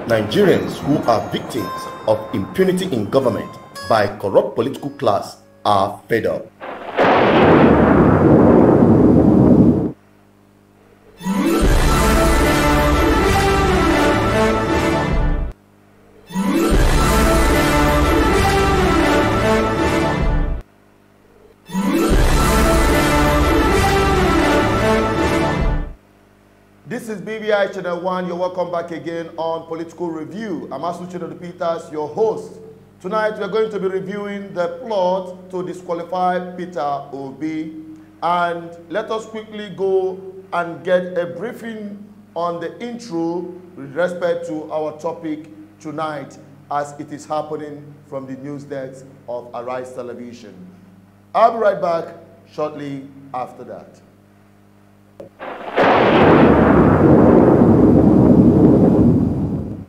Nigerians who are victims of impunity in government by corrupt political class are fed up. This is BBI Channel 1. You're welcome back again on Political Review. I'm Asuchino Peters, your host. Tonight we're going to be reviewing the plot to disqualify Peter Obi. And let us quickly go and get a briefing on the intro with respect to our topic tonight as it is happening from the news desk of Arise Television. I'll be right back shortly after that.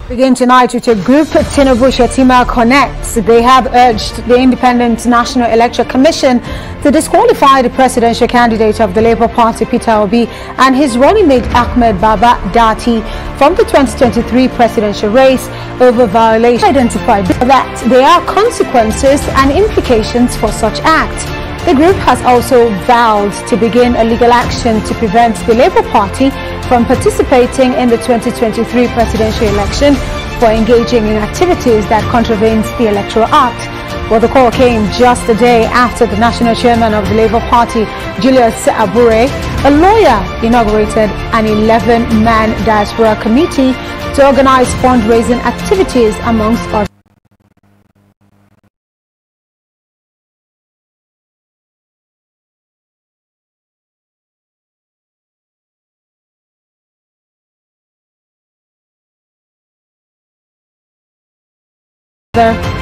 Begin tonight with a group, Tinubu Shetima Connects. They have urged the Independent National Electoral Commission to disqualify the presidential candidate of the Labour Party, Peter Obi, and his running mate Ahmed Baba Dati from the 2023 presidential race over violation. Identified that there are consequences and implications for such act. The group has also vowed to begin a legal action to prevent the Labour Party from participating in the 2023 presidential election for engaging in activities that contravenes the Electoral Act. Well, the call came just a day after the national chairman of the Labour Party, Julius Abure, a lawyer, inaugurated an 11-man diaspora committee to organize fundraising activities amongst others.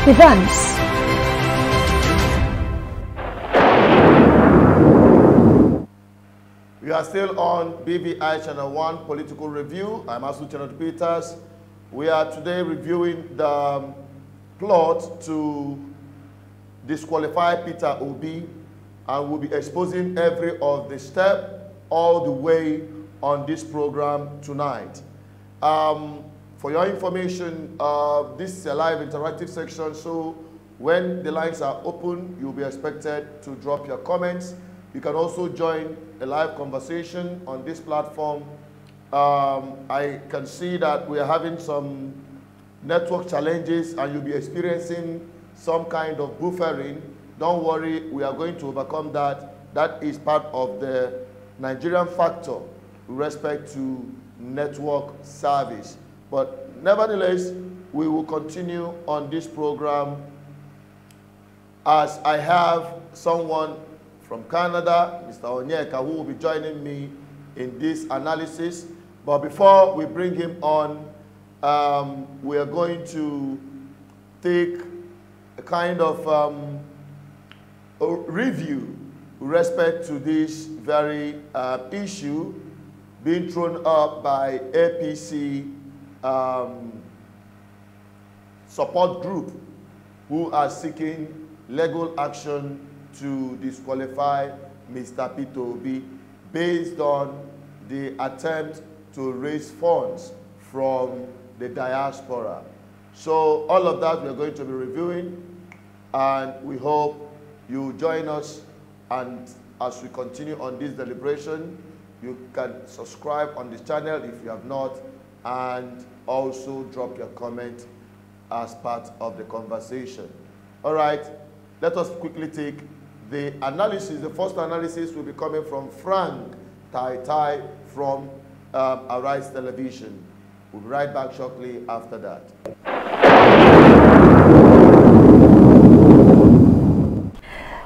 Events. We are still on BBI Channel 1 Political Review. I'm Asuchino Peters. We are today reviewing the plot to disqualify Peter Obi, and we'll be exposing every of the step all the way on this program tonight. For your information, this is a live interactive section, so when the lines are open, you'll be expected to drop your comments. You can also join a live conversation on this platform. I can see that we are having some network challenges and you'll be experiencing some kind of buffering. Don't worry, we are going to overcome that. That is part of the Nigerian factor with respect to network service. But nevertheless, we will continue on this program as I have someone from Canada, Mr. Onyeka, who will be joining me in this analysis. But before we bring him on, we are going to take a kind of a review with respect to this very issue being thrown up by APC support group who are seeking legal action to disqualify Mr. Peter Obi based on the attempt to raise funds from the diaspora. So all of that we're going to be reviewing, and we hope you join us, and as we continue on this deliberation, you can subscribe on this channel if you have not, and also drop your comment as part of the conversation. All right, let us quickly take the analysis. The first analysis will be coming from Frank Tai from Arise Television. We'll be right back shortly after that.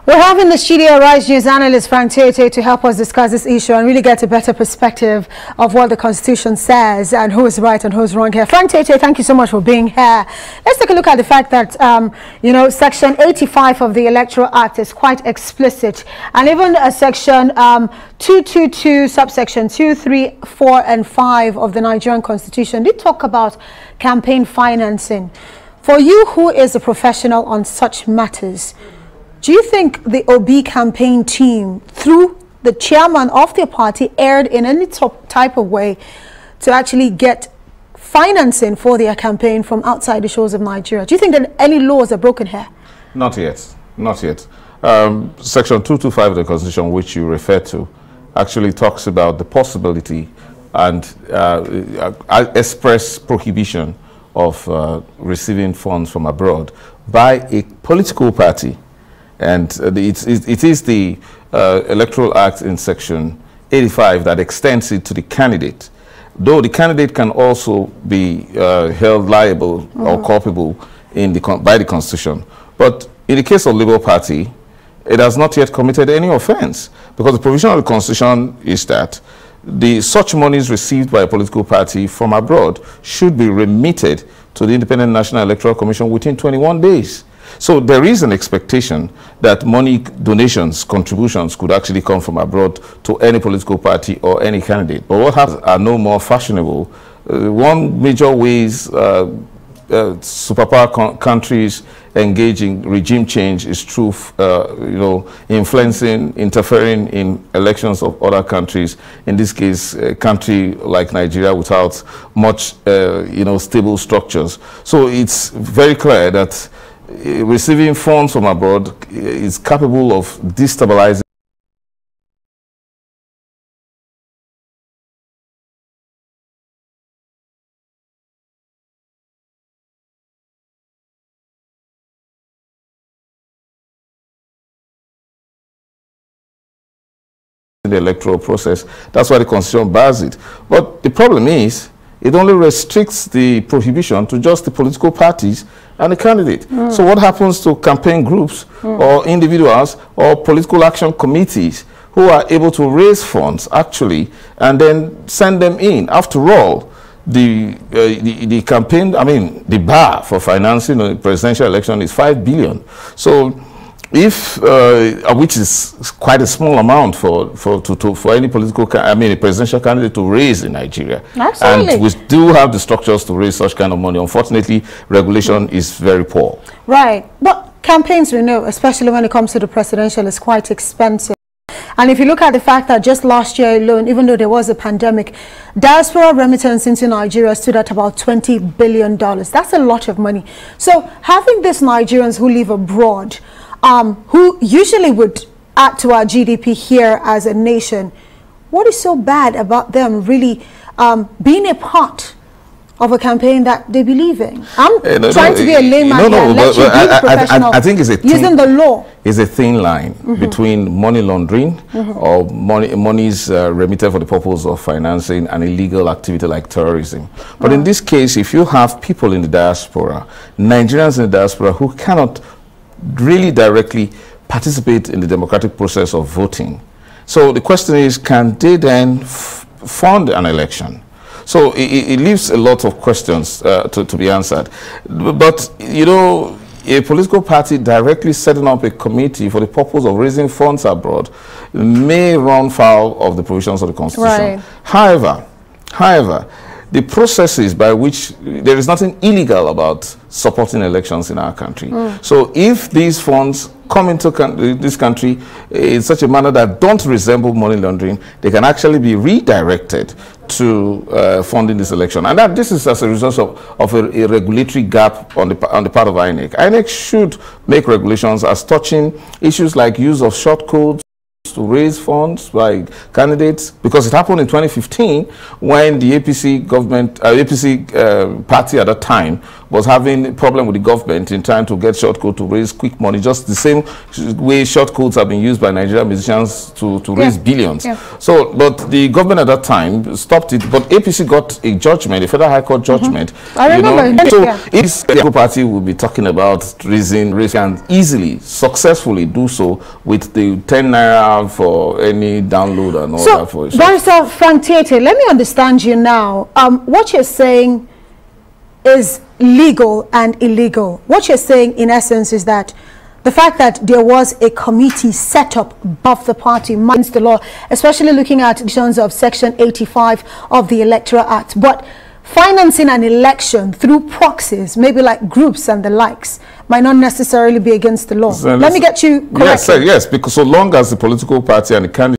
We have in the studio Rise News analyst Frank Tete to help us discuss this issue and really get a better perspective of what the Constitution says and who is right and who is wrong here. Frank Tete, thank you so much for being here. Let's take a look at the fact that, you know, Section 85 of the Electoral Act is quite explicit. And even Section 222, subsection 2, 3, 4, and 5 of the Nigerian Constitution did talk about campaign financing. For you, who is a professional on such matters, do you think the Obi campaign team, through the chairman of their party, erred in any type of way to actually get financing for their campaign from outside the shores of Nigeria. Do you think that any laws are broken here? Not yet. Not yet. Section 225 of the Constitution, which you refer to, actually talks about the possibility and express prohibition of receiving funds from abroad by a political party. And it is the Electoral Act in Section 85 that extends it to the candidate, though the candidate can also be held liable or culpable by the Constitution. But in the case of Labour Party, it has not yet committed any offense, because the provision of the Constitution is that such monies received by a political party from abroad should be remitted to the Independent National Electoral Commission within 21 days. So there is an expectation that money donations, contributions could actually come from abroad to any political party or any candidate. But what happens are no more fashionable. One major ways superpower countries engage in regime change is through, influencing, interfering in elections of other countries. In this case, a country like Nigeria without much, stable structures. So it's very clear that receiving funds from abroad is capable of destabilizing the electoral process. That's why the Constitution bars it. But the problem is, it only restricts the prohibition to just the political parties and the candidate. So what happens to campaign groups or individuals or political action committees who are able to raise funds actually and then send them in? After all, the campaign, the bar for financing a presidential election is 5 billion. So if which is quite a small amount for any political, a presidential candidate to raise in Nigeria. Absolutely. And we do have the structures to raise such kind of money. Unfortunately, regulation is very poor. Right, but campaigns, we know, especially when it comes to the presidential, is quite expensive. And if you look at the fact that just last year alone, even though there was a pandemic, diaspora remittance into Nigeria stood at about $20 billion. That's a lot of money. So having these Nigerians who live abroad, who usually would add to our GDP here as a nation, what is so bad about them really being a part of a campaign that they believe in? I'm trying to be a layman here and let you be professional. I think it's using the law. Is a thin line between money laundering or monies remitted for the purpose of financing an illegal activity like terrorism. But in this case, if you have people in the diaspora, Nigerians in the diaspora who cannot really directly participate in the democratic process of voting. So the question is, can they then fund an election? So it leaves a lot of questions to be answered. But, a political party directly setting up a committee for the purpose of raising funds abroad may run foul of the provisions of the Constitution. Right. However, the processes by which there is nothing illegal about supporting elections in our country. So if these funds come into this country in such a manner that don't resemble money laundering, they can actually be redirected to funding this election. And this is as a result of a regulatory gap on the part of INEC. INEC should make regulations as touching issues like use of short codes to raise funds by candidates, because it happened in 2015 when the APC government, APC party at that time was having a problem with the government in trying to get short code to raise quick money, just the same way short codes have been used by Nigerian musicians to raise billions. So, but the government at that time stopped it, but APC got a judgment, a federal high court judgment. I remember. So if the party will be talking about raising and easily, successfully do so with the 10 naira for any download and all that. For Barrister Frank Tiete, let me understand you now. What you're saying is legal and illegal. What you're saying in essence is that the fact that there was a committee set up above the party against the law, especially looking at in terms of Section 85 of the Electoral Act, but financing an election through proxies, maybe like groups and the likes, might not necessarily be against the law. So let me get you correct. Yes, because so long as the political party and the candidate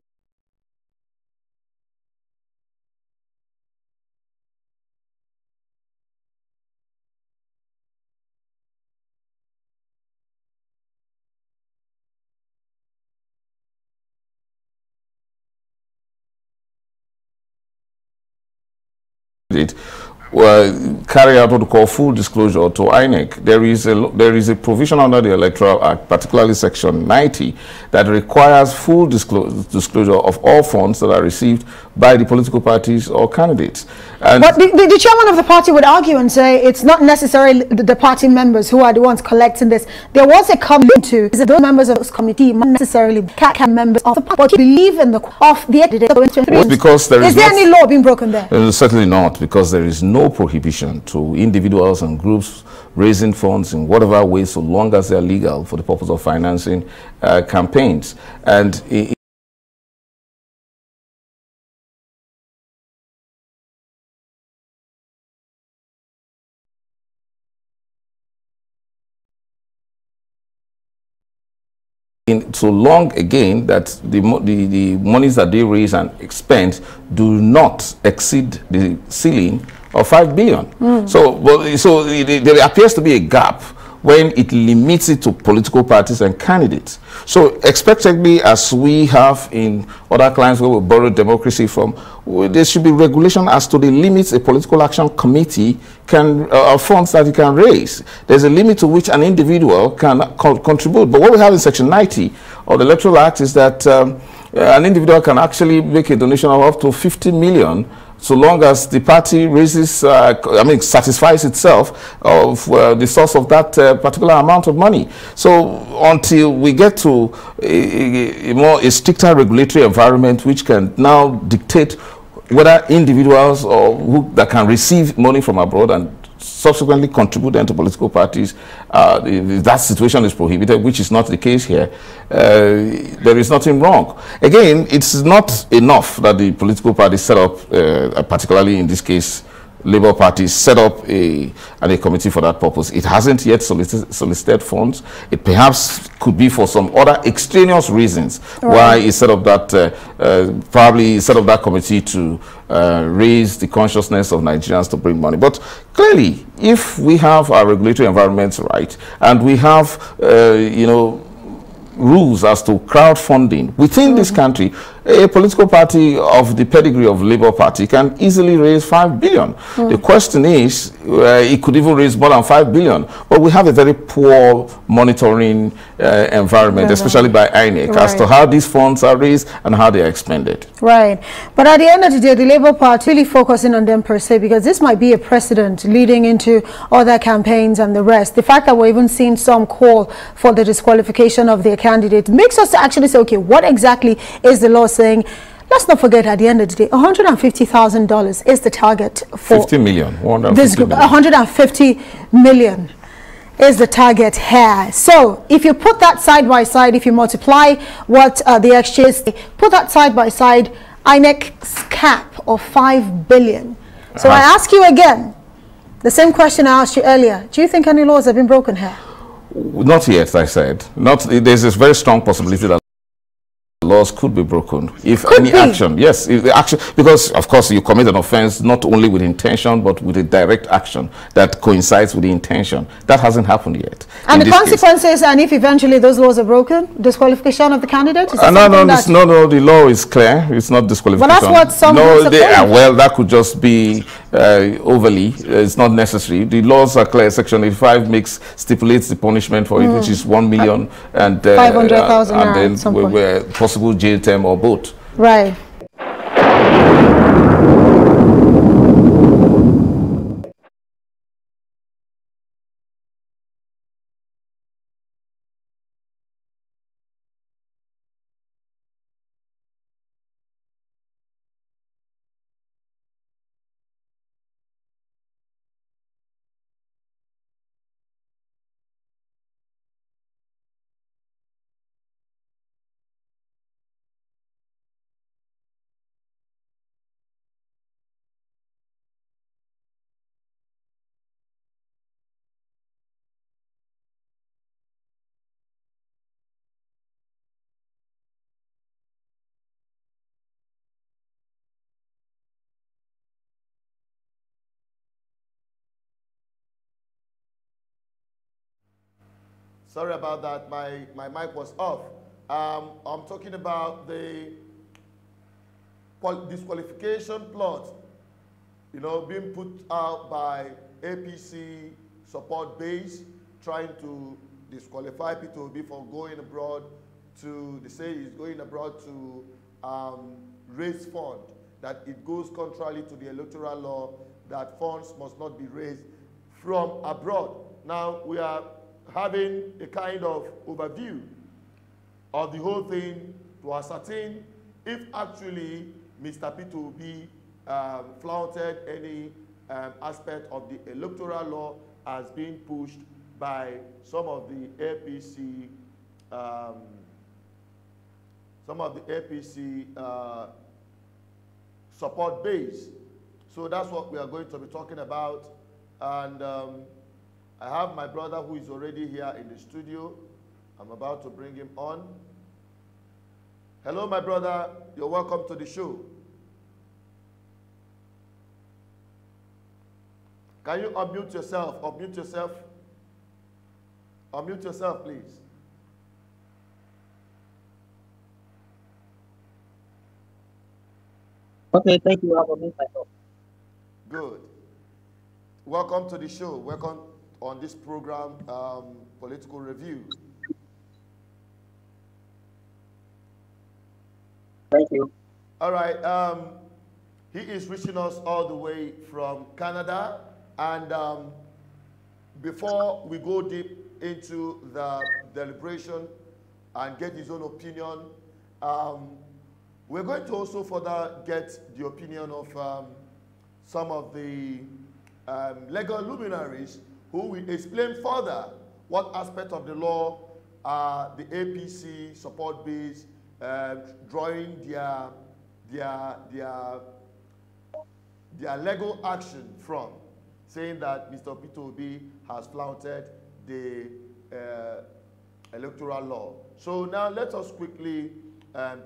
carry out what we call full disclosure to INEC. There is a provision under the Electoral Act, particularly Section 90, that requires full disclosure of all funds that are received by the political parties or candidates. And but the chairman of the party would argue and say it's not necessarily the party members who are the ones collecting this. There was a committee to those members of this committee, not necessarily members of the party, but believe in the because there is there any law being broken there? Certainly not, because there is no prohibition to individuals and groups raising funds in whatever way, so long as they are legal for the purpose of financing campaigns. And so long again that the monies that they raise and expend do not exceed the ceiling of 5 billion. So there appears to be a gap when it limits it to political parties and candidates. So expectedly, as we have in other clients where we borrow democracy from, there should be regulation as to the limits a political action committee can, funds that it can raise. There's a limit to which an individual can contribute. But what we have in Section 90 of the Electoral Act is that an individual can actually make a donation of up to 50 million so long as the party raises, satisfies itself of the source of that particular amount of money. So until we get to a stricter regulatory environment which can now dictate whether individuals or that can receive money from abroad and subsequently contribute them to political parties, that situation is prohibited, which is not the case here. There is nothing wrong. Again, it's not enough that the political parties set up, particularly in this case, Labour Party set up a committee for that purpose. It hasn't yet solicited funds. It perhaps could be for some other extraneous reasons why it set up that, probably set up that committee to raise the consciousness of Nigerians to bring money. But clearly, if we have our regulatory environments right, and we have, rules as to crowdfunding within this country, a political party of the pedigree of Labour Party can easily raise 5 billion. The question is, it could even raise more than 5 billion, but we have a very poor monitoring environment, especially by INEC, as to how these funds are raised and how they are expended. Right. But at the end of the day, the Labour Party really focusing on them per se, because this might be a precedent leading into other campaigns and the rest. The fact that we're even seeing some call for the disqualification of their candidate makes us actually say, okay, what exactly is the law saying? Let's not forget, at the end of the day, $150,000 is the target for 50 million. 150 million is the target here. So if you put that side by side, if you multiply what the exchange, put that side by side, INEC's cap of 5 billion. So I ask you again, the same question I asked you earlier. Do you think any laws have been broken here? Not yet, I said. There's this very strong possibility that laws could be broken if action, yes, if the action, because of course you commit an offense not only with intention but with a direct action that coincides with the intention. That hasn't happened yet. And the consequences, and if eventually those laws are broken, disqualification of the candidate? No, the law is clear. It's not disqualification. But that's what some well, that could just be overly. It's not necessary. The laws are clear. Section 85 stipulates the punishment for it, which is 1 million and 500,000 and then possible jail term or both. Right. Sorry about that. My mic was off. I'm talking about the disqualification plot being put out by APC support base, trying to disqualify Peter Obi for going abroad they say he's going abroad to raise funds, that it goes contrary to the electoral law, that funds must not be raised from abroad. Now, we are having a kind of overview of the whole thing to ascertain if actually Mr. Peter Obi flouted any aspect of the electoral law as being pushed by some of the APC support base. So that's what we are going to be talking about. And I have my brother who is already here in the studio. I'm about to bring him on. Hello, my brother. You're welcome to the show. Can you unmute yourself? Unmute yourself. Unmute yourself, please. Okay, thank you. I'll unmute myself. Good. Welcome to the show. Welcome on this program, Political Review. Thank you. All right. He is reaching us all the way from Canada. And before we go deep into the deliberation and get his own opinion, we're going to also further get the opinion of some of the legal luminaries who will explain further what aspect of the law the APC support base drawing their legal action from, saying that Mr. Peter Obi has flouted the electoral law. So now let us quickly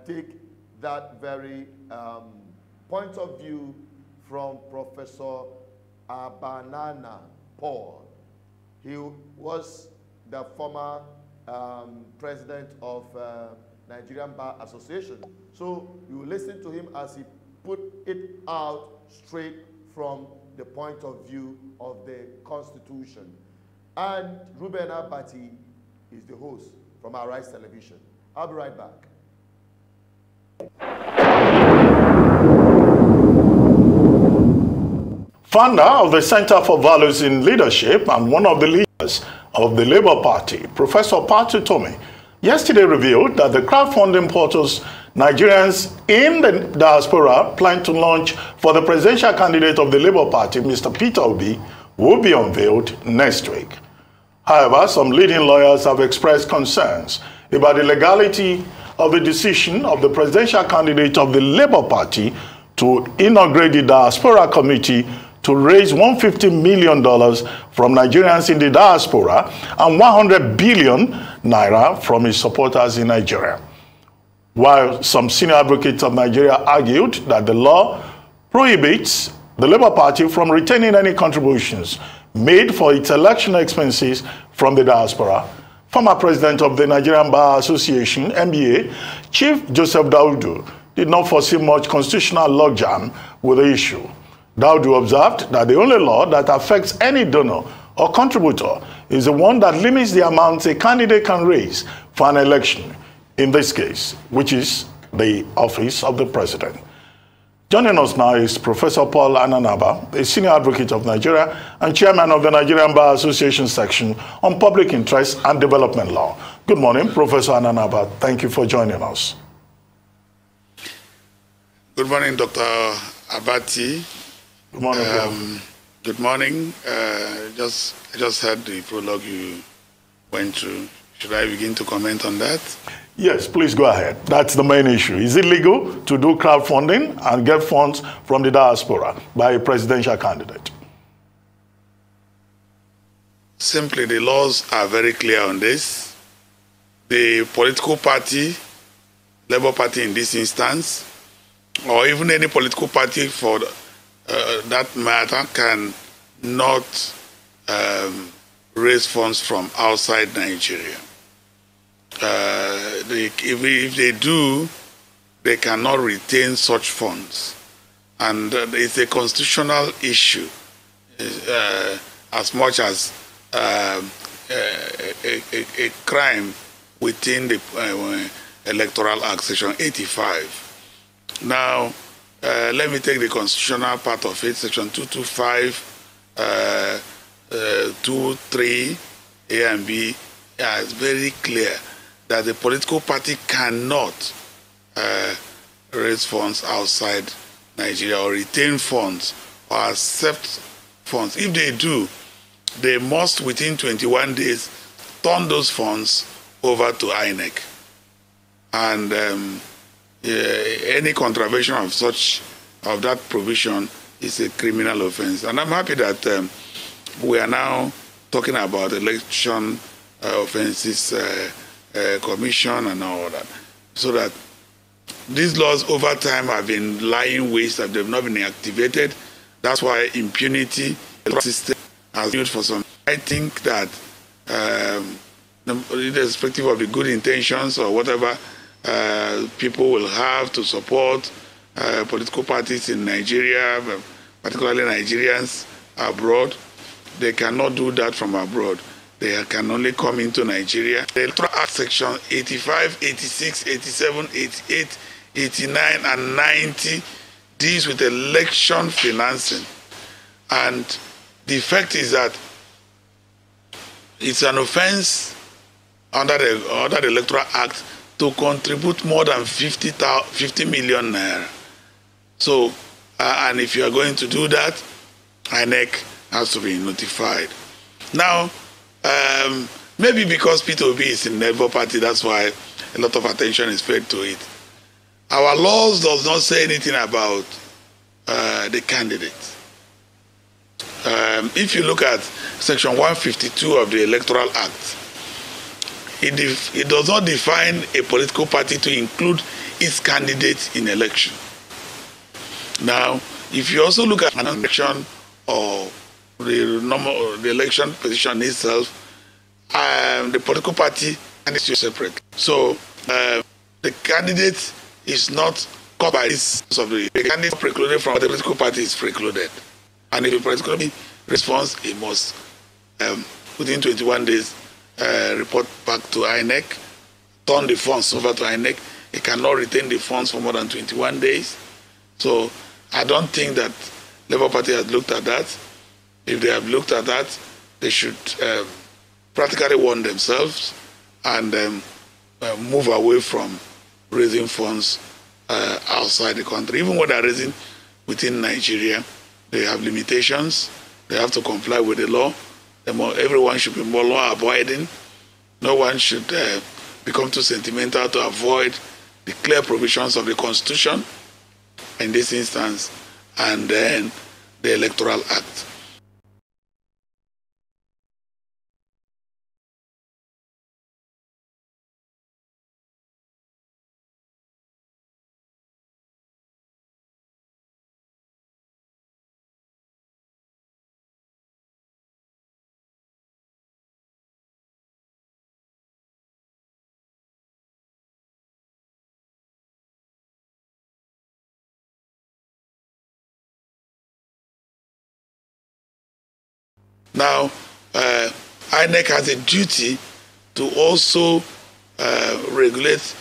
take that very point of view from Professor Abanana Paul. He was the former president of Nigerian Bar Association. So you listen to him as he put it out straight from the point of view of the Constitution. And Ruben Abati is the host from our Rise Television. I'll be right back. Founder of the Center for Values in Leadership and one of the leaders of the Labour Party, Professor Patu Tome, yesterday revealed that the crowdfunding portals Nigerians in the diaspora plan to launch for the presidential candidate of the Labour Party, Mr. Peter Obi, will be unveiled next week. However, some leading lawyers have expressed concerns about the legality of the decision of the presidential candidate of the Labour Party to inaugurate the Diaspora Committee to raise $150 million from Nigerians in the diaspora and 100 billion naira from his supporters in Nigeria. While some senior advocates of Nigeria argued that the law prohibits the Labour Party from retaining any contributions made for its election expenses from the diaspora, former president of the Nigerian Bar Association, NBA, Chief Joseph Daudu, did not foresee much constitutional logjam with the issue. Daudu observed that the only law that affects any donor or contributor is the one that limits the amount a candidate can raise for an election, in this case, which is the office of the president. Joining us now is Professor Paul Ananaba, a senior advocate of Nigeria and chairman of the Nigerian Bar Association section on public interest and development law. Good morning, Professor Ananaba. Thank you for joining us. Good morning, Dr. Abati. Good morning. Good morning. I just heard the prologue you went through. Should I begin to comment on that? Yes, please go ahead. That's the main issue. Is it legal to do crowdfunding and get funds from the diaspora by a presidential candidate? Simply, the laws are very clear on this. The political party, Labour Party in this instance, or even any political party for that matter, can not raise funds from outside Nigeria. If they do, they cannot retain such funds. And it's a constitutional issue as much as a crime within the Electoral Act, Section 85. Now, let me take the constitutional part of it, Section 225, 2.3, A and B. It's very clear that the political party cannot raise funds outside Nigeria or retain funds or accept funds. If they do, they must, within 21 days, turn those funds over to INEC. And any contravention of that provision is a criminal offense. And I'm happy that we are now talking about election offenses commission and all that, so that these laws over time have been lying waste, that they've not been activated. That's why impunity system has been used for some. I think that irrespective of the good intentions or whatever people will have to support political parties in Nigeria, particularly Nigerians abroad, they cannot do that from abroad. They can only come into Nigeria. The Electoral Act Section 85, 86, 87, 88, 89, and 90 deals with election financing. And the effect is that it's an offense under the Electoral Act to contribute more than 50 million naira. So, and if you are going to do that, INEC has to be notified. Now, maybe because Peter Obi is in the Labour Party, that's why a lot of attention is paid to it. Our laws does not say anything about the candidate. If you look at Section 152 of the Electoral Act, it does not define a political party to include its candidate in election. Now, if you also look at an election or the election position itself, the political party and it's separate. So the candidate is not covered by this of the candidate precluded from the political party is precluded. And if a political party responds, it must within 21 days report back to INEC, turn the funds over to INEC. It cannot retain the funds for more than 21 days. So I don't think that Labour Party has looked at that. If they have looked at that, they should practically warn themselves and move away from raising funds outside the country. Even when they're raising within Nigeria, they have limitations. They have to comply with the law. Everyone should be more law-abiding. No one should become too sentimental to avoid the clear provisions of the Constitution in this instance, and then the Electoral Act. Now, INEC has a duty to also regulate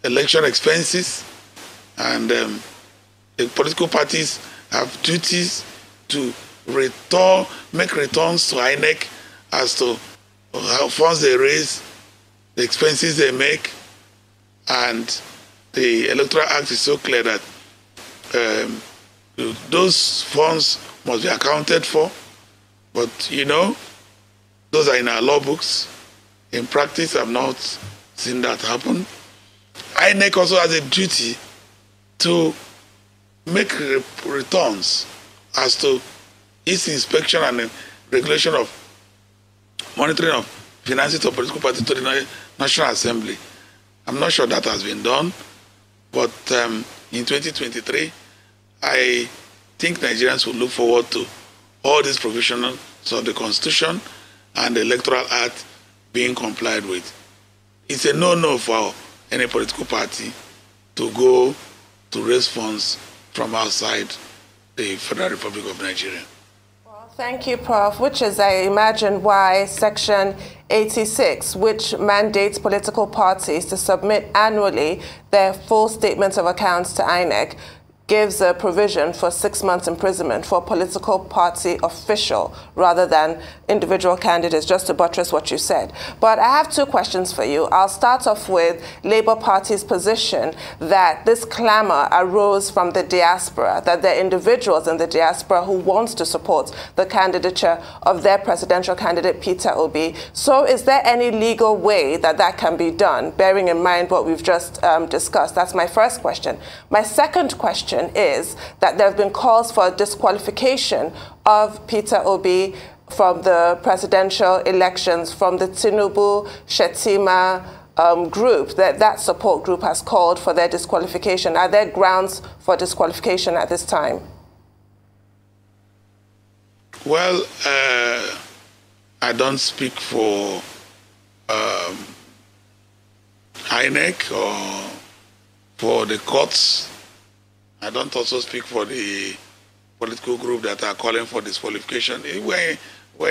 election expenses, and the political parties have duties to make returns to INEC as to how funds they raise, the expenses they make, and the Electoral Act is so clear that those funds must be accounted for. But, you know, those are in our law books. In practice, I've not seen that happen. INEC also has a duty to make returns as to its inspection and regulation of monitoring of finances of political parties to the National Assembly. I'm not sure that has been done, but in 2023, I think Nigerians will look forward to all these provisions of the Constitution and the Electoral Act being complied with. It's a no-no for any political party to go to raise funds from outside the Federal Republic of Nigeria. Thank you, Prof, which is, I imagine, why Section 86, which mandates political parties to submit annually their full statements of accounts to INEC, gives a provision for 6 months imprisonment for a political party official rather than individual candidates, just to buttress what you said. But I have two questions for you. I'll start off with Labour Party's position that this clamor arose from the diaspora, that there are individuals in the diaspora who want to support the candidature of their presidential candidate, Peter Obi. So is there any legal way that that can be done, bearing in mind what we've just discussed? That's my first question. My second question is that there have been calls for disqualification of Peter Obi from the presidential elections, from the Tinubu-Shetima group, that support group has called for their disqualification. Are there grounds for disqualification at this time? Well, I don't speak for INEC or for the courts. I don't also speak for the political group that are calling for disqualification. We're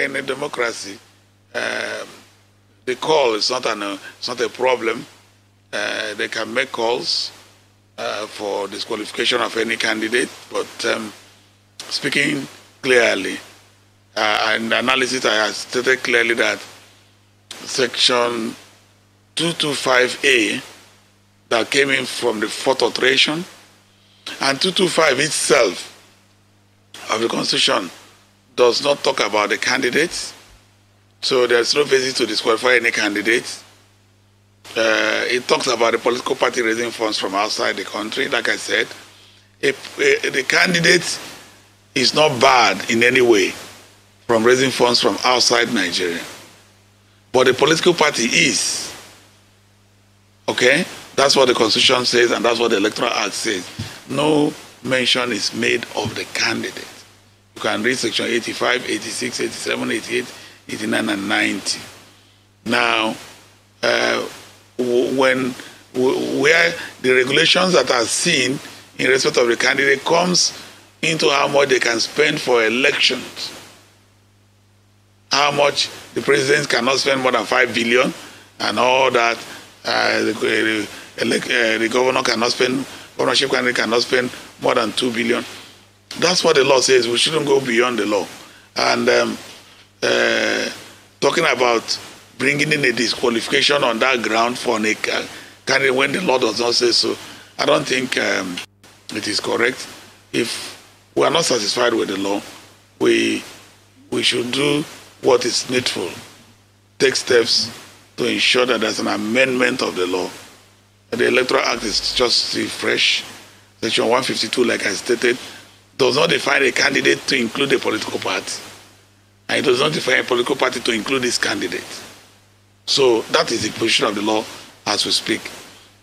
in a democracy. The call is not a problem. They can make calls for disqualification of any candidate, but speaking clearly, and analysis, I have stated clearly that Section 225A that came in from the 4th alteration and 225 itself of the Constitution does not talk about the candidates, so there's no basis to disqualify any candidates. It talks about the political party raising funds from outside the country. Like I said, the candidate is not barred in any way from raising funds from outside Nigeria, but the political party is. Okay? That's what the Constitution says, and that's what the Electoral Act says. No mention is made of the candidate. You can read Section 85, 86, 87, 88, 89, and 90. Now, where the regulations that are seen in respect of the candidate comes into how much they can spend for elections, how much the president cannot spend more than 5 billion, and all that. The governor cannot spend, governorship candidate cannot spend more than 2 billion. That's what the law says. We shouldn't go beyond the law. And talking about bringing in a disqualification on that ground for a candidate when the law does not say so, I don't think it is correct. If we are not satisfied with the law, we should do what is needful, take steps to ensure that there's an amendment of the law. The Electoral Act is just fresh. Section 152, like I stated, does not define a candidate to include a political party. And it does not define a political party to include this candidate. So that is the position of the law as we speak.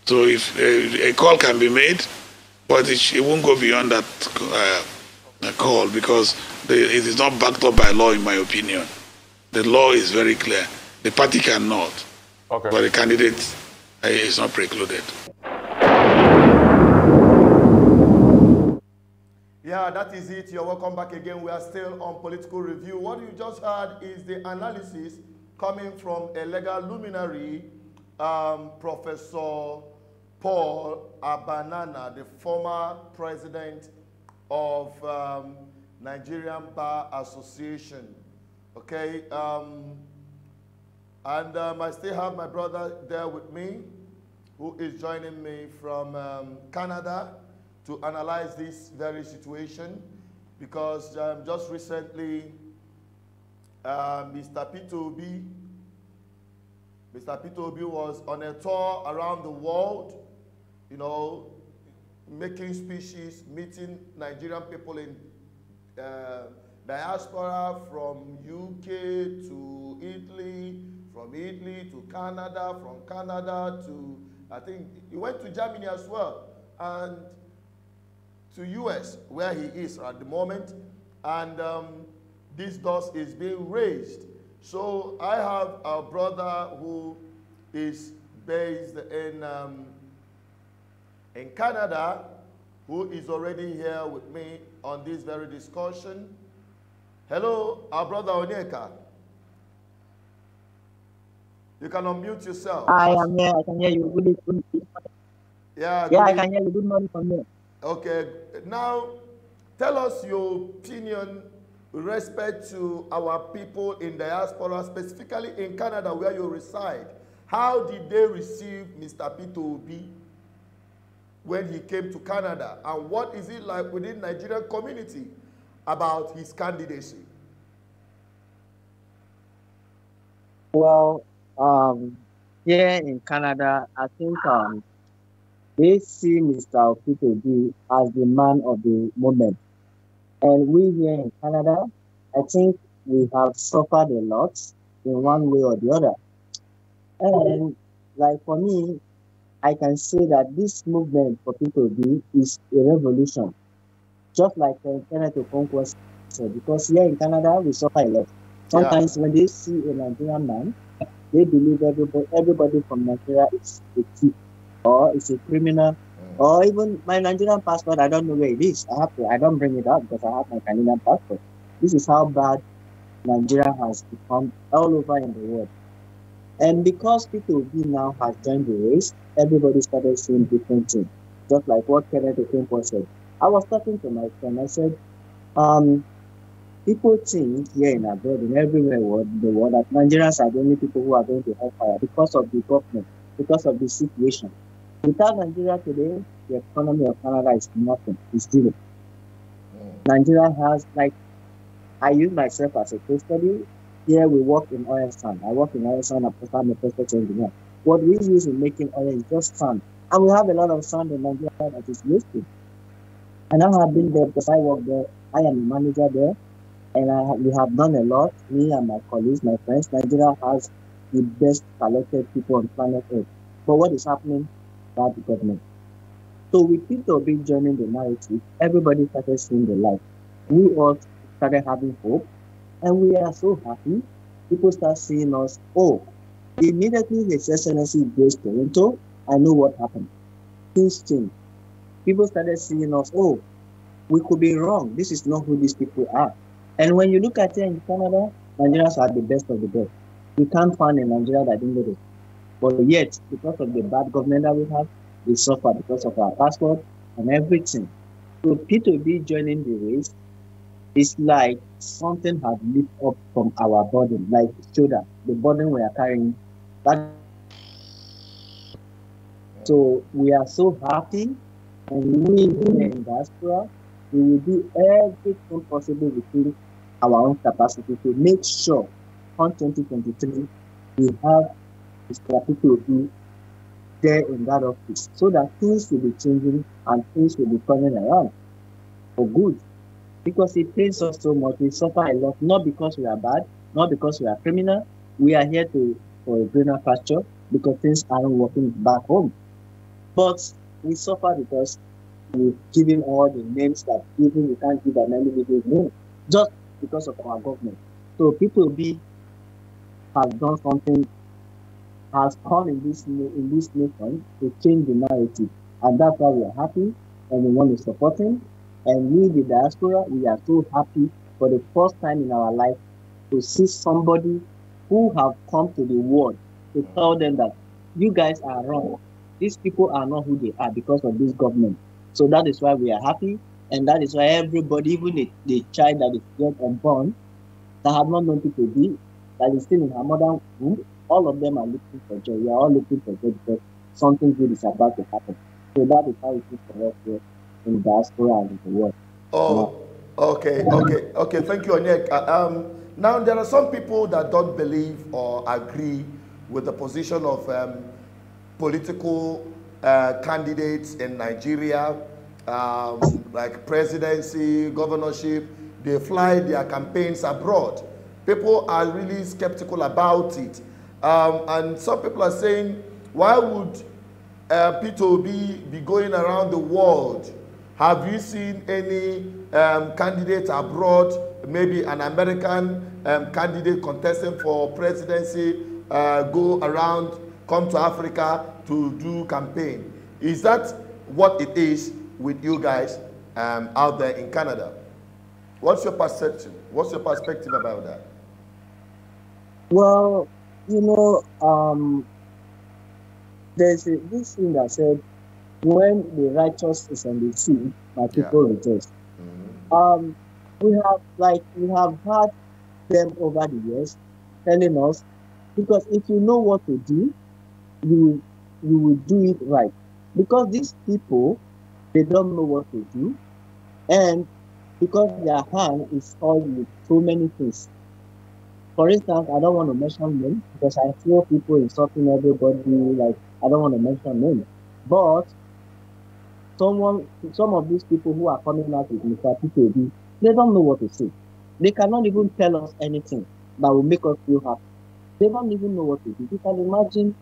So if a call can be made, but it won't go beyond that call, because it is not backed up by law, in my opinion. The law is very clear. The party cannot, but the candidate is not precluded. Yeah, that is it. You're welcome back again. We are still on Political Review. What you just heard is the analysis coming from a legal luminary, Professor Paul Abanana, the former president of Nigerian Bar Association. Okay, and I still have my brother there with me, who is joining me from Canada to analyze this very situation, because just recently, Mr. Peter Obi was on a tour around the world, you know, making speeches, meeting Nigerian people in diaspora, from UK to Italy, from Italy to Canada, from Canada to, I think, he went to Germany as well, and to US, where he is at the moment, and this dust is being raised. So I have a brother who is based in Canada, who is already here with me on this very discussion. Hello, our brother Onyeka. You can unmute yourself. I am here. I can hear you. Good. Yeah, I can hear you. Good morning from here. Okay. Now, tell us your opinion with respect to our people in diaspora, specifically in Canada where you reside. How did they receive Mr. Peter Obi when he came to Canada? And what is it like within the Nigerian community about his candidacy? Well, here in Canada, I think they see Mr. Peter Obi as the man of the moment. And we here in Canada, I think we have suffered a lot in one way or the other. And like for me, I can say that this movement for Peter Obi is a revolution. Just like Kenneth Okonkwo said, because here in Canada, we suffer a lot. Sometimes when they see a Nigerian man, they believe everybody from Nigeria is a thief or is a criminal, or even my Nigerian passport, I don't know where it is. I don't bring it up because I have my Canadian passport. This is how bad Nigeria has become all over in the world. And because Peter Obi now has joined the race, everybody started seeing different things. Just like what Kenneth Okonkwo said. I was talking to my friend. I said, people think here in abroad, in everywhere in the world, that Nigerians are the only people who are going to help fire because of the government, because of the situation. Without Nigeria today, the economy of Canada is nothing. It's zero. Nigeria has, like, I use myself as a case study. Here we work in oil sand. I work in oil sand. I'm a process engineer. What we use in making oil is just sand. And we have a lot of sand in Nigeria that is wasted. And I have been there because I work there. I am a manager there. And we have done a lot, me and my colleagues, my friends. Nigeria has the best talented people on planet Earth. But what is happening? Bad government. So with Peter Obi joining the narrative, everybody started seeing the light. We all started having hope. And we are so happy. People start seeing us. Oh, immediately His Excellency goes to Toronto. I know what happened. Things changed. People started seeing us. Oh, we could be wrong. This is not who these people are. And when you look at it in Canada, Nigerians are the best of the best. You can't find a Nigeria that didn't do it. But yet, because of the bad government that we have, we suffer because of our passport and everything. So Peter Obi joining the race is like something has lifted up from our burden, like shoulder, the burden we are carrying. So we are so happy, and we in diaspora, we will do everything possible within our own capacity to make sure on 2023 we have Mr. Peter Obi there in that office, so that things will be changing and things will be turning around for good. Because it pains us so much, we suffer a lot, not because we are bad, not because we are criminal. We are here for a greener pasture because things aren't working back home. But we suffer because we've given all the names that even we can't give an individual name, just because of our government. So Peter Obi has done something, has come in this nation to change the narrative. And that's why we are happy and we want to support him. And we, the diaspora, we are so happy for the first time in our life to see somebody who have come to the world to tell them that you guys are wrong. These people are not who they are because of this government. So that is why we are happy. And that is why everybody, even the child that is yet unborn, that have not known Peter Obi, that is still in her mother's womb, all of them are looking for joy. We are all looking for joy because something good is about to happen. So that is how it is for us here in diaspora and in the world. Oh, okay. Thank you, Onyeka. Now, there are some people that don't believe or agree with the position of political candidates in Nigeria, like presidency, governorship. They fly their campaigns abroad. People are really skeptical about it. And some people are saying, why would Peter Obi be going around the world? Have you seen any candidate abroad, maybe an American candidate contesting for presidency, go around, come to Africa to do campaign? Is that what it is? with you guys out there in Canada. What's your perception? What's your perspective about that? Well, there's this thing that said, when the righteous is on the sea, my people rejoice. We have had them over the years telling us, because if you know what to do, you will do it right. Because these people, they don't know what to do, and because their hand is filled with so many things. For instance, I don't want to mention names because I feel people insulting everybody. Like, I don't want to mention names, but some of these people who are coming out with Mr. PKB, they don't know what to say. They cannot even tell us anything that will make us feel happy. They don't even know what to do. You can imagine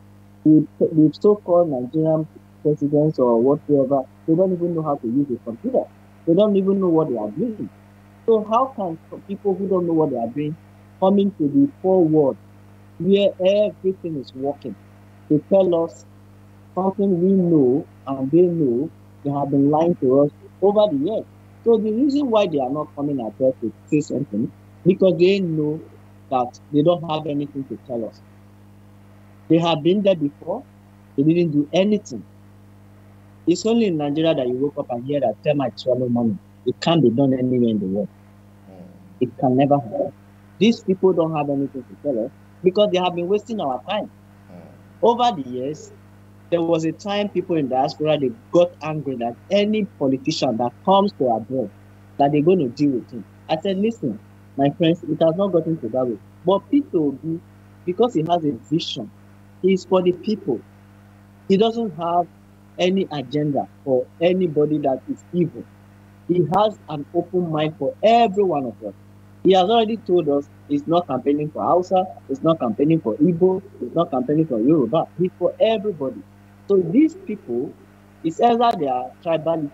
the so-called Nigerian presidents or whatever, they don't even know how to use a computer. They don't even know what they are doing. So how can people who don't know what they are doing come into the whole world where everything is working to tell us something we know and they know? They have been lying to us over the years. So the reason why they are not coming at us to say something, because they know that they don't have anything to tell us. They have been there before, they didn't do anything. It's only in Nigeria that you woke up and hear that termites swallow money. It can't be done anywhere in the world. It can never happen. These people don't have anything to tell us because they have been wasting our time. Over the years, there was a time people in diaspora, they got angry that any politician that comes to abroad, that they're going to deal with him. I said, listen, my friends, it has not gotten to that way. But Peter Obi, because he has a vision, he's for the people. He doesn't have any agenda for anybody that is evil. He has an open mind for every one of us. He has already told us he's not campaigning for Hausa, he's not campaigning for Igbo, he's not campaigning for Yoruba. He's for everybody. So these people, it's either they are tribality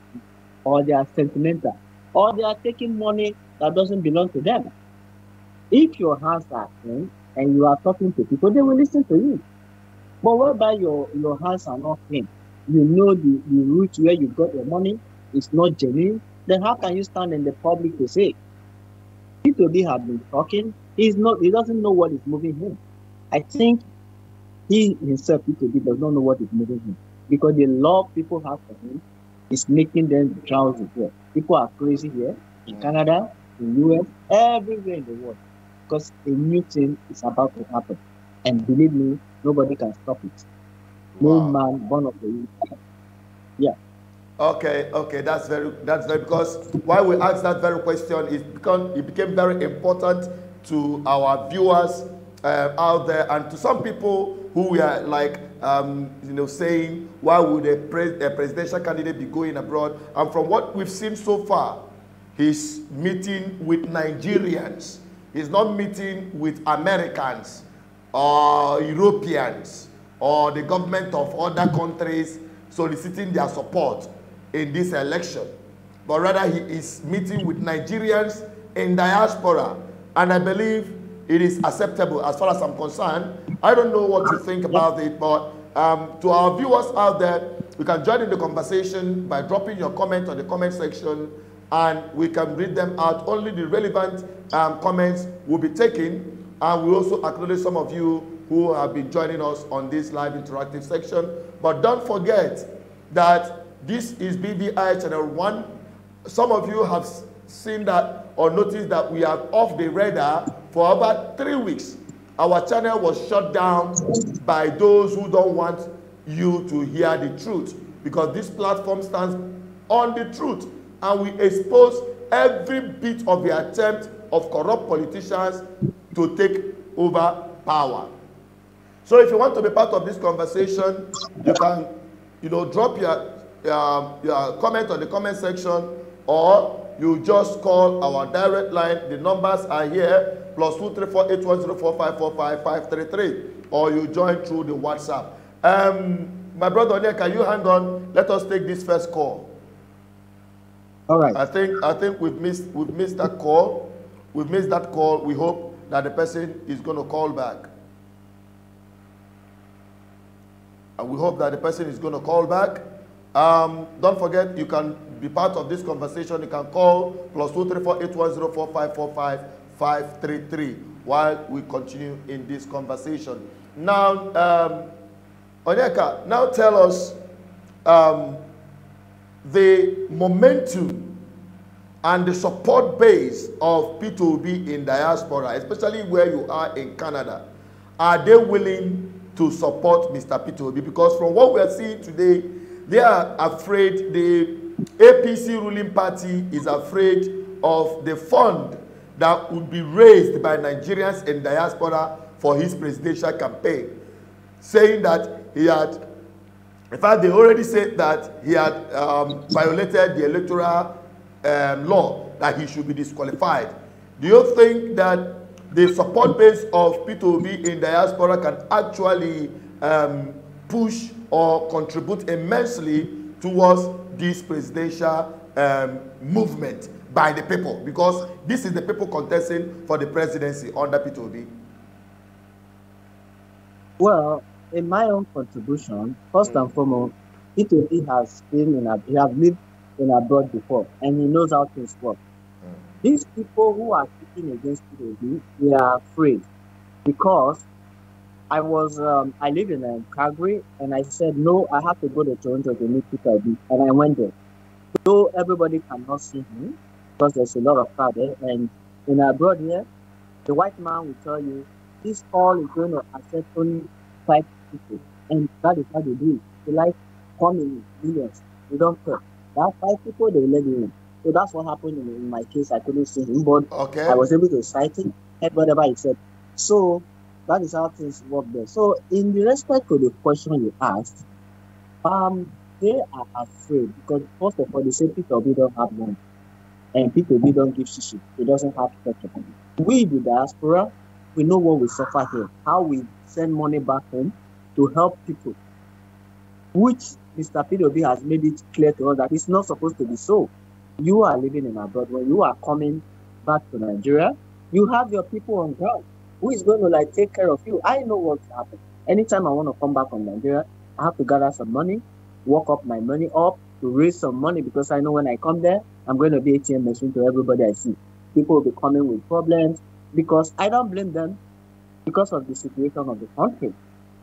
or they are sentimental or they are taking money that doesn't belong to them. If your hands are clean and you are talking to people, they will listen to you. But whereby your hands are not clean, you know the route where you got your money is not genuine, then how can you stand in the public to say, Peter Obi has been talking, he doesn't know what is moving him. I think he himself, Peter Obi, does not know what is moving him. Because the love people have for him is making them drowsy here. People are crazy here, in Canada, in US, everywhere in the world. Because a new thing is about to happen. And believe me, nobody can stop it. No man born of the youth. Yeah. Okay, that's very because why we asked that very question is because it became very important to our viewers out there and to some people who were like saying, why would a presidential candidate be going abroad? And from what we've seen so far, he's meeting with Nigerians. He's not meeting with Americans or Europeans or the government of other countries soliciting their support in this election. But rather he is meeting with Nigerians in diaspora. And I believe it is acceptable as far as I'm concerned. I don't know what you think about it, but to our viewers out there, you can join in the conversation by dropping your comment on the comment section and we can read them out. Only the relevant comments will be taken. And we also acknowledge some of you who have been joining us on this live interactive section. But don't forget that this is BVI Channel 1. Some of you have seen that or noticed that we are off the radar for about 3 weeks. Our channel was shut down by those who don't want you to hear the truth, because this platform stands on the truth and we expose every bit of the attempt of corrupt politicians to take over power. So if you want to be part of this conversation, you can drop your comment on the comment section, or you just call our direct line. The numbers are here, +234 8104545 or you join through the WhatsApp. My brother Onya, can you hang on? Let us take this first call. All right. I think we've missed that call. We've missed that call. We hope that the person is going to call back. And we hope that the person is going to call back. Don't forget, you can be part of this conversation. You can call +234-8104-545-533 while we continue in this conversation. Now, Onyeka, now tell us the momentum and the support base of P2B in diaspora, especially where you are in Canada. Are they willing to support Mr. P2B? Because from what we are seeing today, they are afraid, the APC ruling party is afraid of the fund that would be raised by Nigerians in diaspora for his presidential campaign, saying that he had, in fact, they already said that he had violated the electoral law, that he should be disqualified. Do you think that the support base of P2B in diaspora can actually push or contribute immensely towards this presidential movement by the people? Because this is the people contesting for the presidency under P2B. Well, in my own contribution, first and foremost, P2B has been he has lived in abroad before, and he knows how things work. These people who are speaking against P2B, they are afraid because I live in Calgary, and I said, no, I have to go to Toronto to meet P2B, and I went there. So everybody cannot see him because there's a lot of crowd there, and in abroad here, the white man will tell you, this call is going to accept only 5 people, and that is how they do it. They like coming millions. They don't care. That 5 people, they will let you in. So that's what happened in my case. I couldn't see him, but I was able to cite him, and whatever he said. So that is how things work there. So in the respect to the question you asked, they are afraid because first of all, they say P2B don't have money, and P2B don't give shit. It doesn't have pressure. We, the diaspora, we know what we suffer here, how we send money back home to help people, which Mr. P2B has made it clear to us that it's not supposed to be so. You are living in abroad. When you are coming back to Nigeria, you have your people on ground who is going to take care of you. I know what's happening. Anytime I want to come back from Nigeria, I have to gather some money, work up my money up to raise some money because I know when I come there, I'm going to be ATM machine to everybody I see. People will be coming with problems because I don't blame them because of the situation of the country.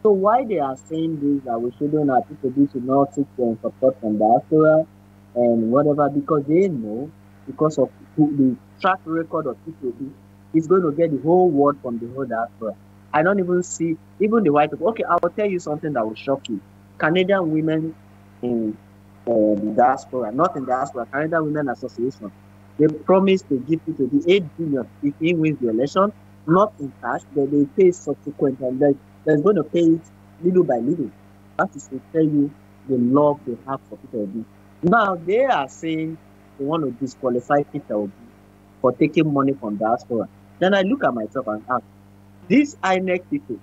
So why they are saying this, that we shouldn't have P2B to not seek support from diaspora and whatever, because they know, because of the track record of P2B, it's going to get the whole world from the whole diaspora. I don't even see, even the white people. Okay, I will tell you something that will shock you. Canadian women in the diaspora, not in diaspora, Canadian Women Association, they promised to give P2B 8 billion if he wins the election, not in cash, but they pay subsequent, and they're going to pay it little by little. That is to tell you the love they have for P2B. Now, they are saying they want to disqualify P2B for taking money from diaspora. Then I look at myself and ask, these INEC people,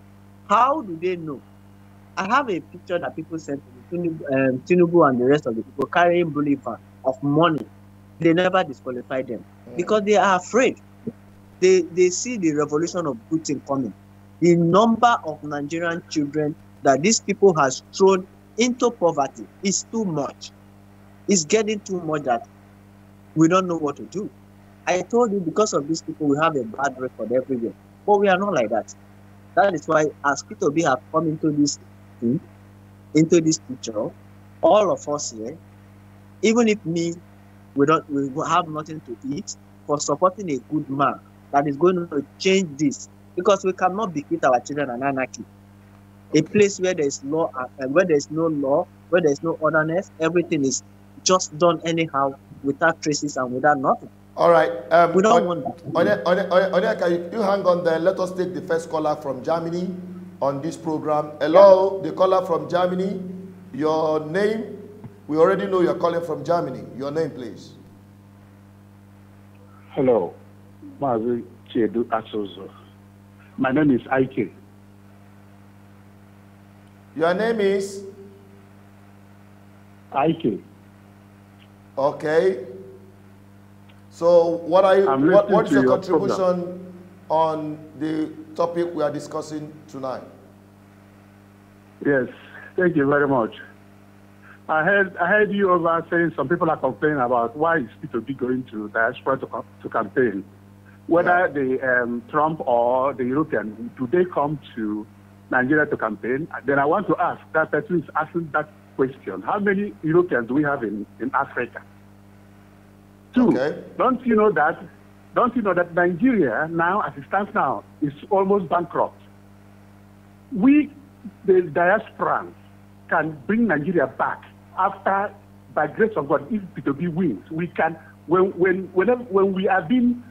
how do they know? I have a picture that people sent to me, Tinubu and the rest of the people carrying bullion of money. They never disqualify them because they are afraid. They see the revolution of Putin coming. The number of Nigerian children that these people has thrown into poverty is too much. It's getting too much that we don't know what to do. I told you because of these people, we have a bad record everywhere. But we are not like that. That is why as P2B have come into this thing, into this picture, all of us here, even if we have nothing to eat, for supporting a good man that is going to change this. Because we cannot bequeath our children an anarchy. A place where there is law and where there is no law, where there is no orderness, everything is just done anyhow, without traces and without nothing. All right. We don't want that. Onyeka, you hang on there. Let us take the first caller from Germany on this program. Hello, the caller from Germany. Your name? We already know you're calling from Germany. Your name, please. Hello. Mazi Chedu Asozo. My name is Ike. Your name is? Ike. Okay. So what are you? What is your contribution program on the topic we are discussing tonight? Yes, thank you very much. I heard you over saying some people are complaining about why is P2B going to diaspora to campaign. Whether the Trump or the European, do they come to Nigeria to campaign? Then I want to ask, that person is asking that question. How many Europeans do we have in Africa? Two, don't you know that Nigeria now, as it stands now, is almost bankrupt? We, the diasporans, can bring Nigeria back after, by grace of God, if P2B wins. We can, when we are being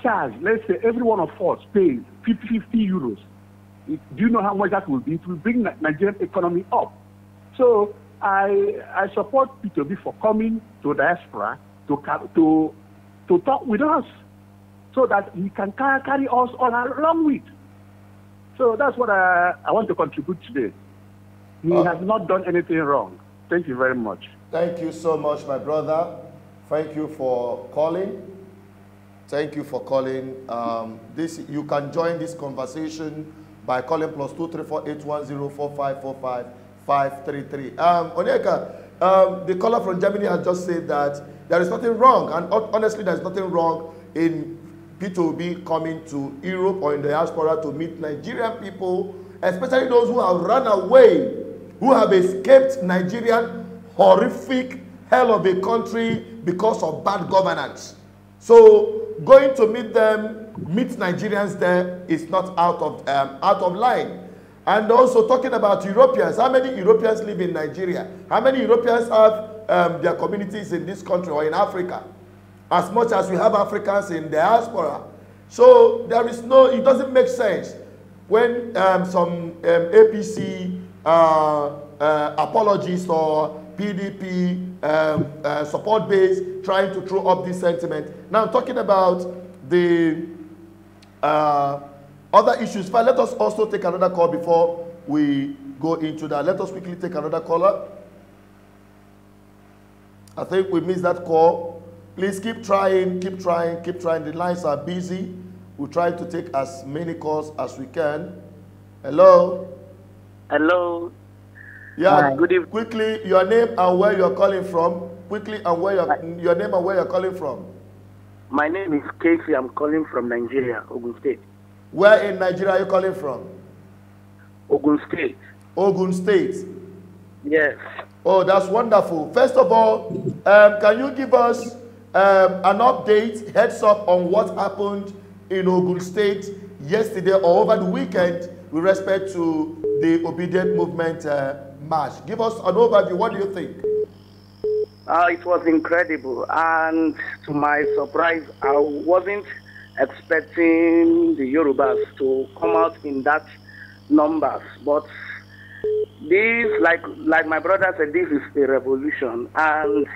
charged, let's say every one of us pays 50 euros. Do you know how much that will be? It will bring Nigerian economy up. So I support P2B for coming to diaspora to talk with us, so that he can carry us all along with. So that's what I want to contribute today. He has not done anything wrong. Thank you very much. Thank you so much, my brother. Thank you for calling. Thank you for calling. You can join this conversation by calling +234 810 4545 533. Onyeka, the caller from Germany has just said that there is nothing wrong, and honestly, there is nothing wrong in P2B coming to Europe or in the diaspora to meet Nigerian people, especially those who have run away, who have escaped Nigerian horrific hell of a country because of bad governance. So going to meet them, meet Nigerians there is not out of line. And also talking about Europeans, how many Europeans live in Nigeria? How many Europeans have their communities in this country or in Africa? As much as we have Africans in diaspora. So there is no, it doesn't make sense when some APC apologists or PDP support base trying to throw up this sentiment. Now talking about the other issues. Fine, let us also take another call before we go into that. Let us quickly take another caller. I think we missed that call. Please keep trying, keep trying, keep trying. The lines are busy. We'll try to take as many calls as we can. Hello? Hello. Yeah, good evening. Quickly, your name and where you're calling from. Quickly, and where your name and where you're calling from. My name is Casey. I'm calling from Nigeria, Ogun State. Where in Nigeria are you calling from? Ogun State. Ogun State. Yes. Oh, that's wonderful. First of all, can you give us an update, heads up on what happened in Ogun State yesterday or over the weekend with respect to the Obedient Movement march? Give us an overview. What do you think? It was incredible, and to my surprise, I wasn't expecting the Yorubas to come out in that numbers, but this, like my brother said, this is a revolution, and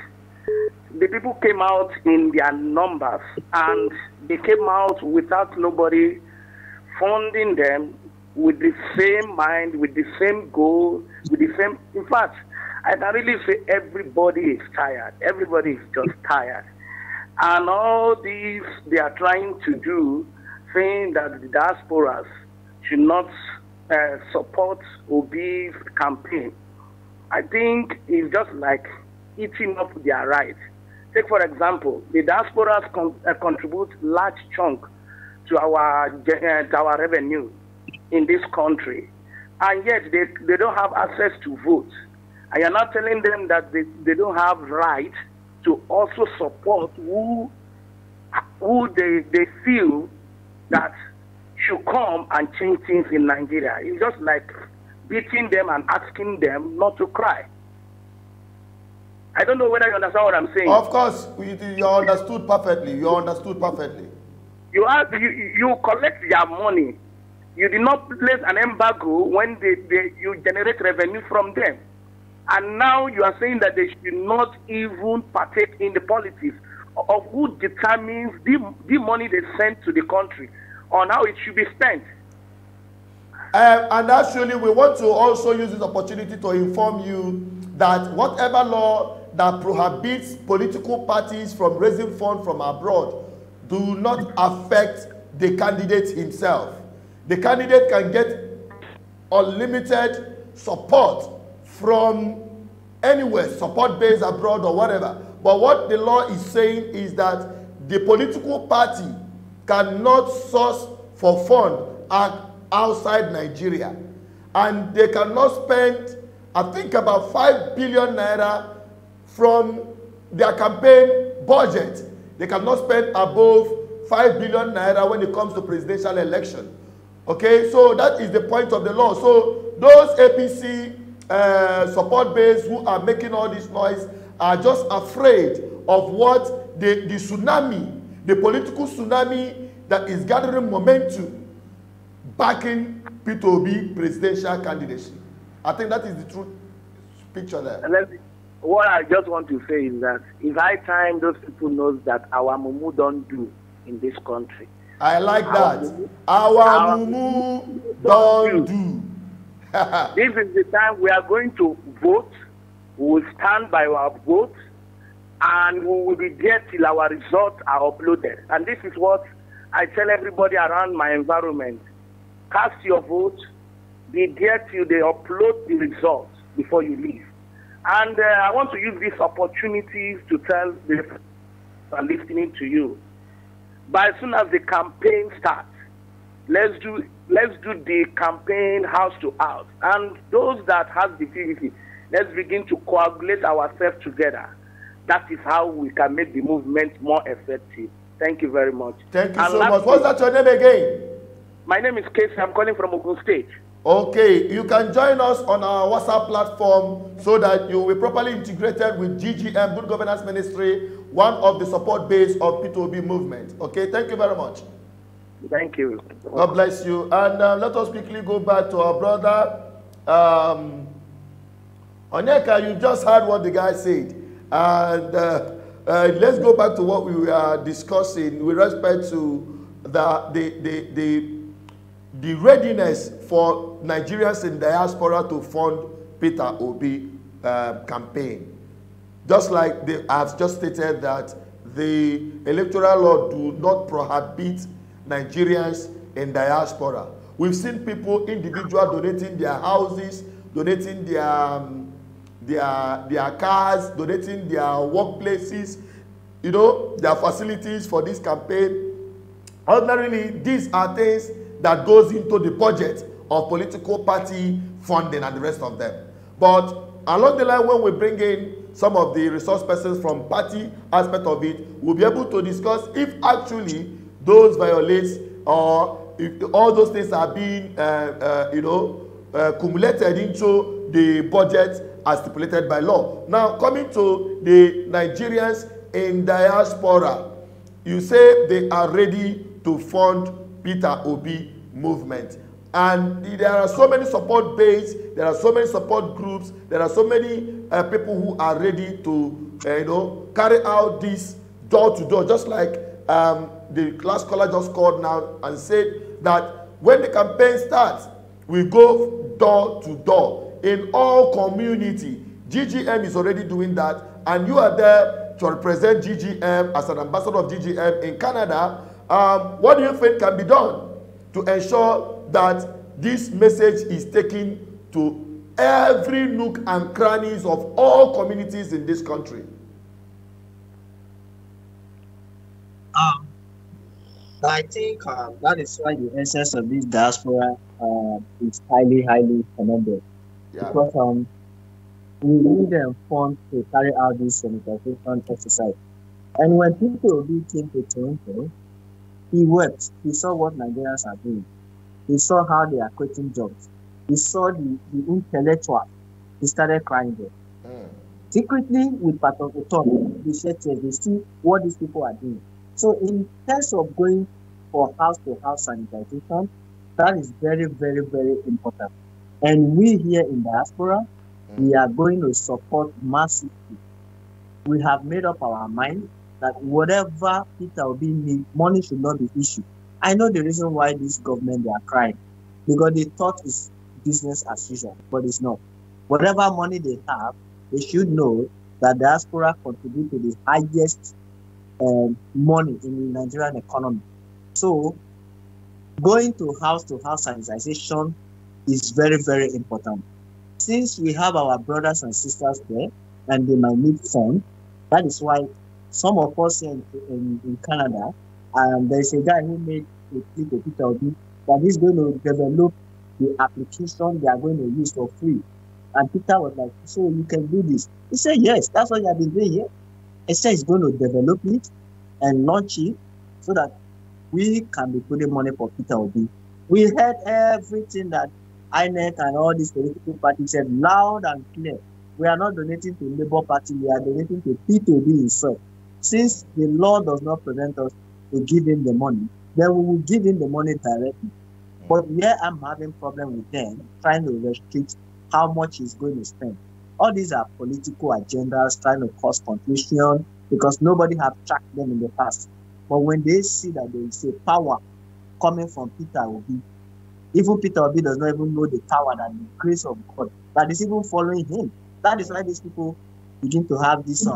the people came out in their numbers, and they came out without nobody funding them, with the same mind, with the same goal, with the same, in fact, I can really say everybody is tired. Everybody is just tired. And all these they are trying to do, saying that the diasporas should not support Obi's campaign, I think it's just like eating up their rights. Take, for example, the diasporas contribute large chunk to our revenue in this country, and yet they don't have access to vote. And you're not telling them that they don't have right to also support who they feel that should come and change things in Nigeria. It's just like beating them and asking them not to cry. I don't know whether you understand what I'm saying. Of course, you understood perfectly. You understood perfectly. You collect their money. You did not place an embargo when you generate revenue from them. And now you are saying that they should not even partake in the politics of who determines the money they send to the country on how it should be spent. And actually, we want to also use this opportunity to inform you that whatever law that prohibits political parties from raising funds from abroad do not affect the candidate himself. The candidate can get unlimited support from anywhere, support base abroad or whatever. But what the law is saying is that the political party cannot source for fund outside Nigeria. And they cannot spend, I think, about 5 billion naira from their campaign budget. They cannot spend above 5 billion naira when it comes to presidential election. Okay, so that is the point of the law. So those APC support base who are making all this noise are just afraid of what the tsunami, the political tsunami that is gathering momentum backing Peter Obi presidential candidacy. I think that is the true picture there. What I just want to say is that it's high time those people know that our mumu don't do in this country. I like that. Our mumu don't do. This is the time we are going to vote. We will stand by our vote, and we will be there till our results are uploaded. And this is what I tell everybody around my environment. Cast your vote, be there till they upload the results before you leave. And I want to use these opportunities to tell the people who are listening to you. But as soon as the campaign starts, let's do the campaign house to house. And those that have the PVC, let's begin to coagulate ourselves together. That is how we can make the movement more effective. Thank you very much. Thank you so much. What's that your name again? My name is Casey. I'm calling from Ogun State. Okay, you can join us on our WhatsApp platform so that you will be properly integrated with GGM, Good Governance Ministry, one of the support base of P2B movement. Okay, thank you very much. Thank you. God bless you. And let us quickly go back to our brother. Onyeka, you just heard what the guy said. And let's go back to what we were discussing with respect to the readiness for Nigerians in diaspora to fund Peter Obi campaign. Just like I've just stated that the electoral law do not prohibit Nigerians in diaspora. We've seen people, individuals, donating their houses, donating their cars, donating their workplaces, you know, their facilities for this campaign. Ordinarily, these are things that goes into the budget of political party funding and the rest of them. But along the line, when we bring in some of the resource persons from party aspect of it, we'll be able to discuss if actually those violates or if all those things are being, cumulated into the budget as stipulated by law. Now, coming to the Nigerians in diaspora, you say they are ready to fund Peter Obi movement. And there are so many support base, there are so many support groups, there are so many people who are ready to, carry out this door to door, just like the last caller just called now and said that when the campaign starts, we go door to door in all community. GGM is already doing that, and you are there to represent GGM as an ambassador of GGM in Canada. What do you think can be done to ensure that this message is taken to every nook and crannies of all communities in this country? I think that is why the essence of this diaspora is highly, highly commended. Yeah. Because we need them funds to carry out this sanitization exercise. And when people came to Toronto, he wept. He saw what Nigerians are doing. He saw how they are quitting jobs. He saw the intellectual. He started crying there. Secretly, with part of the talk, they shed tears. They see what these people are doing. So in terms of going for house-to-house sanitization, that is very, very, very important. And we here in diaspora, we are going to support massively. We have made up our mind that whatever Peter Obi needs, money should not be issued. I know the reason why this government, they are crying, because they thought it's business as usual, but it's not. Whatever money they have, they should know that diaspora contribute to the highest money in the Nigerian economy. So going to house sanitization is very, very important. since we have our brothers and sisters there, and they might need funds, that is why some of us in Canada, there's a guy who made a plea to Peter Obi that he's going to develop the application they are going to use for free. And Peter was like, so you can do this. He said, yes, that's what you have been doing here. He said he's going to develop it and launch it so that we can be putting money for Peter Obi. We heard everything that INEC and all these political parties said loud and clear. We are not donating to Labour Party, we are donating to Peter Obi himself. Since the law does not prevent us to give him the money, then we will give him the money directly. But where I'm having problem with them, trying to restrict how much he's going to spend. All these are political agendas trying to cause confusion because nobody have tracked them in the past. But when they see that there is a power coming from Peter Obi, even Peter Obi does not even know the power and the grace of God that is even following him. That is why these people begin to have these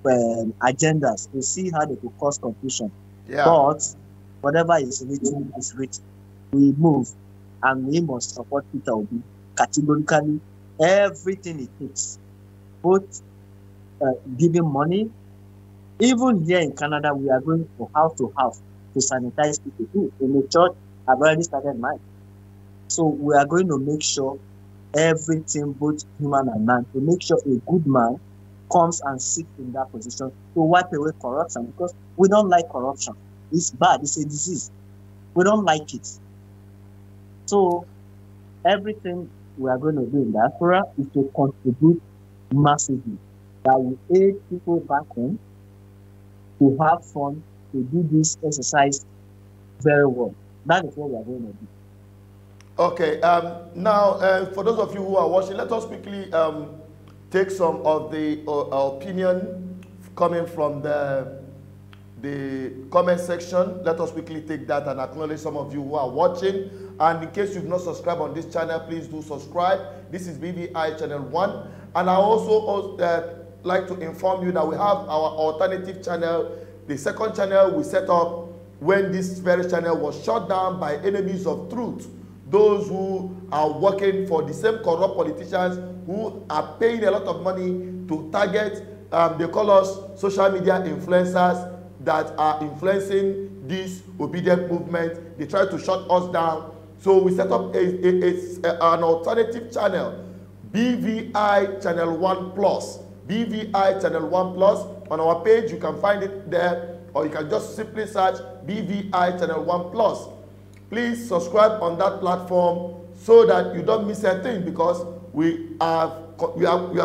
agendas to see how they could cause confusion. Yeah. But whatever is written is written. We move and we must support Peter Obi categorically. Everything it takes, both giving money. Even here in Canada, we are going from house to house to sanitize people too. In the church, I've already started mine. So we are going to make sure everything, both human and man, to make sure a good man comes and sits in that position to wipe away corruption, because we don't like corruption. It's bad. It's a disease. We don't like it. So everything we are going to do in diaspora is to contribute massively. That will aid people back home to have fun, to do this exercise very well. That is what we are going to do. Okay, now for those of you who are watching, let us quickly take some of the opinion coming from the comment section. Let us quickly take that and acknowledge some of you who are watching. And in case you've not subscribed on this channel, please do subscribe. This is BVI Channel 1. And I also like to inform you that we have our alternative channel, the second channel we set up when this very channel was shut down by enemies of truth. Those who are working for the same corrupt politicians who are paying a lot of money to target, they call us social media influencers that are influencing this obedient movement. They try to shut us down. So we set up an alternative channel, BVI Channel 1 Plus. BVI Channel 1 Plus. On our page, you can find it there, or you can just simply search BVI Channel 1 Plus. Please subscribe on that platform so that you don't miss a thing, because we are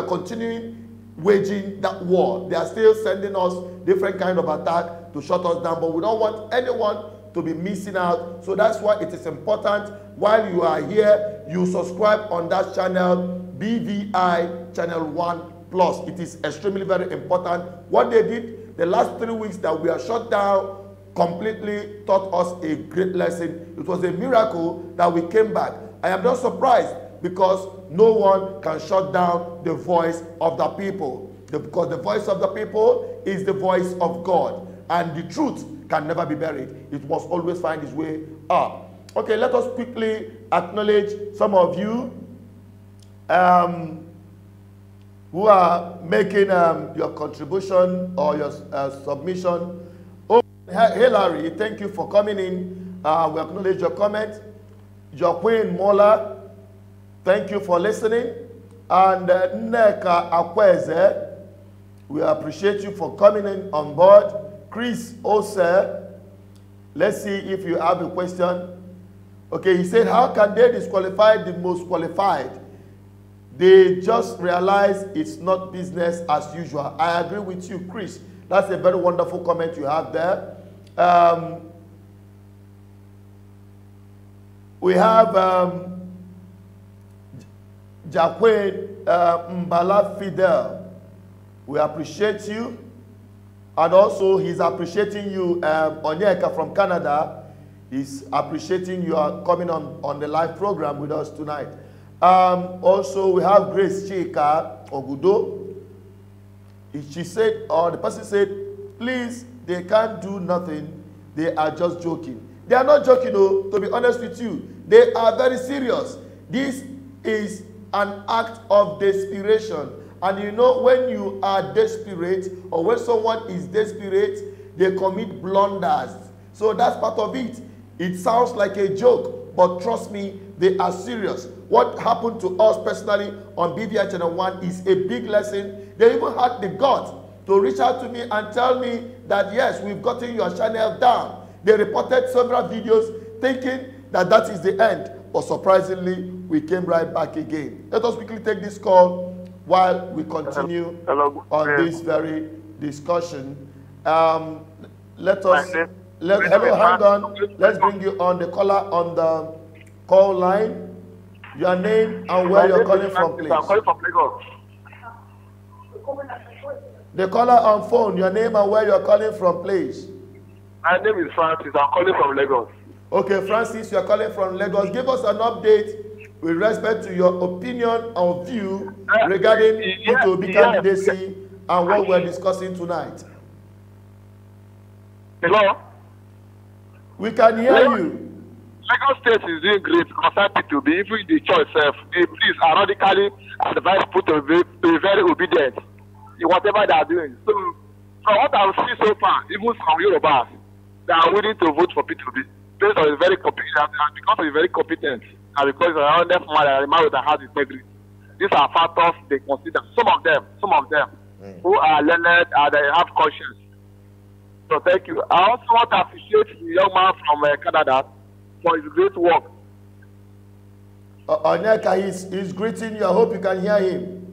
continuing waging that war. They are still sending us different kind of attack to shut us down, but we don't want anyone to be missing out. So that's why it is important, while you are here, you subscribe on that channel, BVI Channel 1 Plus. It is extremely very important. What they did the last 3 weeks that we are shut down completely taught us a great lesson. It was a miracle that we came back. I am not surprised, because no one can shut down the voice of the people. Because the voice of the people is the voice of God. And the truth can never be buried. It must always find its way up. Okay, let us quickly acknowledge some of you who are making your contribution or your submission. Oh, Hillary, thank you for coming in. We acknowledge your comment. Joaquin Mola, thank you for listening. And Neka Akweze, we appreciate you for coming in on board. Chris Ose, let's see if you have a question. Okay, he said, how can they disqualify the most qualified? They just realize it's not business as usual. I agree with you, Chris. That's a very wonderful comment you have there. We have Jacqueline Mbala Fidel. We appreciate you. And also, he's appreciating you, Onyeka from Canada. He's appreciating you coming on the live program with us tonight. Also, we have Grace Chika Ogudo. She said, or the person said, please, they can't do nothing. They are just joking. They are not joking, though, to be honest with you. They are very serious. This is an act of desperation. And you know, when you are desperate, or when someone is desperate, they commit blunders. So that's part of it. It sounds like a joke, but trust me, they are serious. What happened to us personally on BVI Channel 1 is a big lesson. They even had the guts to reach out to me and tell me that, yes, we've gotten your channel down. They reported several videos thinking that that is the end. But surprisingly, we came right back again. Let us quickly take this call while we continue on this very discussion. Let us, hello, hang on. Let's bring you on the caller on the call line. Your name and where you're calling from, please. I'm calling from Lagos. The caller on phone, your name and where you're calling from, please. My name is Francis. I'm calling from Lagos. Okay, Francis, you're calling from Lagos. Give us an update with respect to your opinion or view regarding P2B candidacy and what we're discussing tonight. Hello? We can hear you. Lagos State is doing great concerning P2B. Even the church itself, the police are radically advised people to be very obedient in whatever they are doing. So, from what I've seen so far, even from Yorubas, they are willing to vote for P2B based on very competent, and because he's very competent, and because he's an honest man and a man that has integrity. These are factors they consider. Some of them who are learned and they have conscience. So thank you. I also want to appreciate the young man from Canada for his great work. Onyeka, he's greeting you. I hope you can hear him.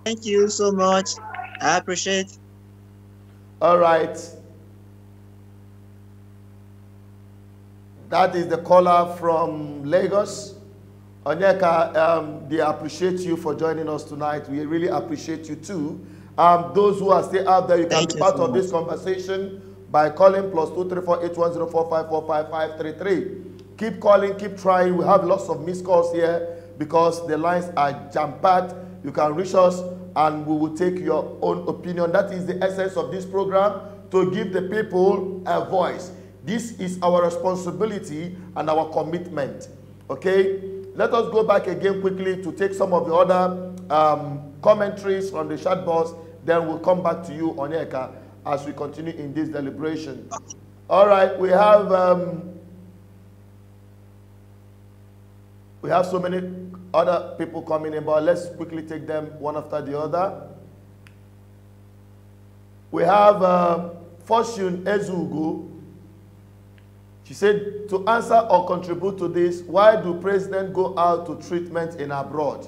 Thank you so much. I appreciate. All right. That is the caller from Lagos. Onyeka, they appreciate you for joining us tonight. We really appreciate you too. Those who are still out there, you can be part of this conversation by calling +234-8104-545-533. Keep calling, keep trying. We have lots of missed calls here because the lines are jam-packed. You can reach us and we will take your own opinion. That is the essence of this program, to give the people a voice. This is our responsibility and our commitment. Okay? Let us go back again quickly to take some of the other commentaries from the chat box. Then we'll come back to you, Onyeka, as we continue in this deliberation. All right, we have so many other people coming in, but let's quickly take them one after the other. We have Fortune Ezugu. She said, to answer or contribute to this, why do presidents go out to treatment in abroad?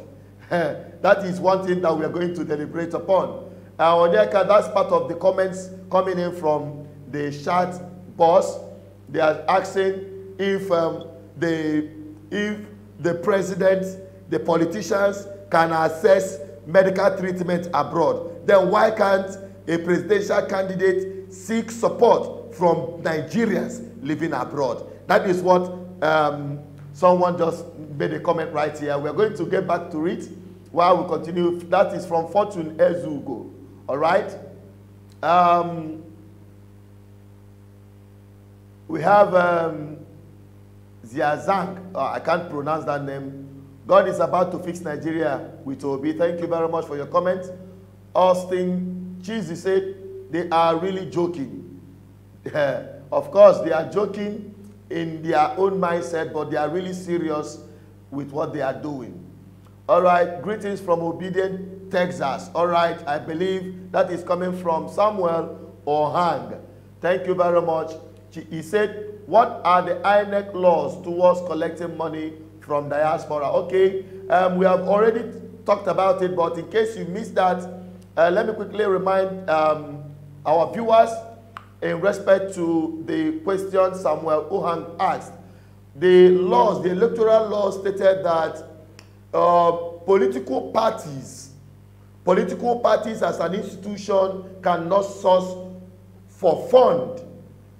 That is one thing that we are going to deliberate upon. Onyeka, that's part of the comments coming in from the chat boss. They are asking if the president, the politicians can access medical treatment abroad. Then why can't a presidential candidate seek support from Nigerians living abroad? That is what someone just made a comment right here. We're going to get back to it while we continue. That is from Fortune Ezugo. All right. We have Ziazang. I can't pronounce that name. God is about to fix Nigeria with Obi. Thank you very much for your comment. Austin Cheesy said they are really joking. Of course, they are joking in their own mindset, but they are really serious with what they are doing. All right, greetings from Obedient, Texas. All right, I believe that is coming from Samuel Ohang. Thank you very much. He said, what are the INEC laws towards collecting money from diaspora? Okay, we have already talked about it, but in case you missed that, let me quickly remind our viewers in respect to the question Samuel Ohang asked. The laws, the electoral laws stated that political parties as an institution cannot source for fund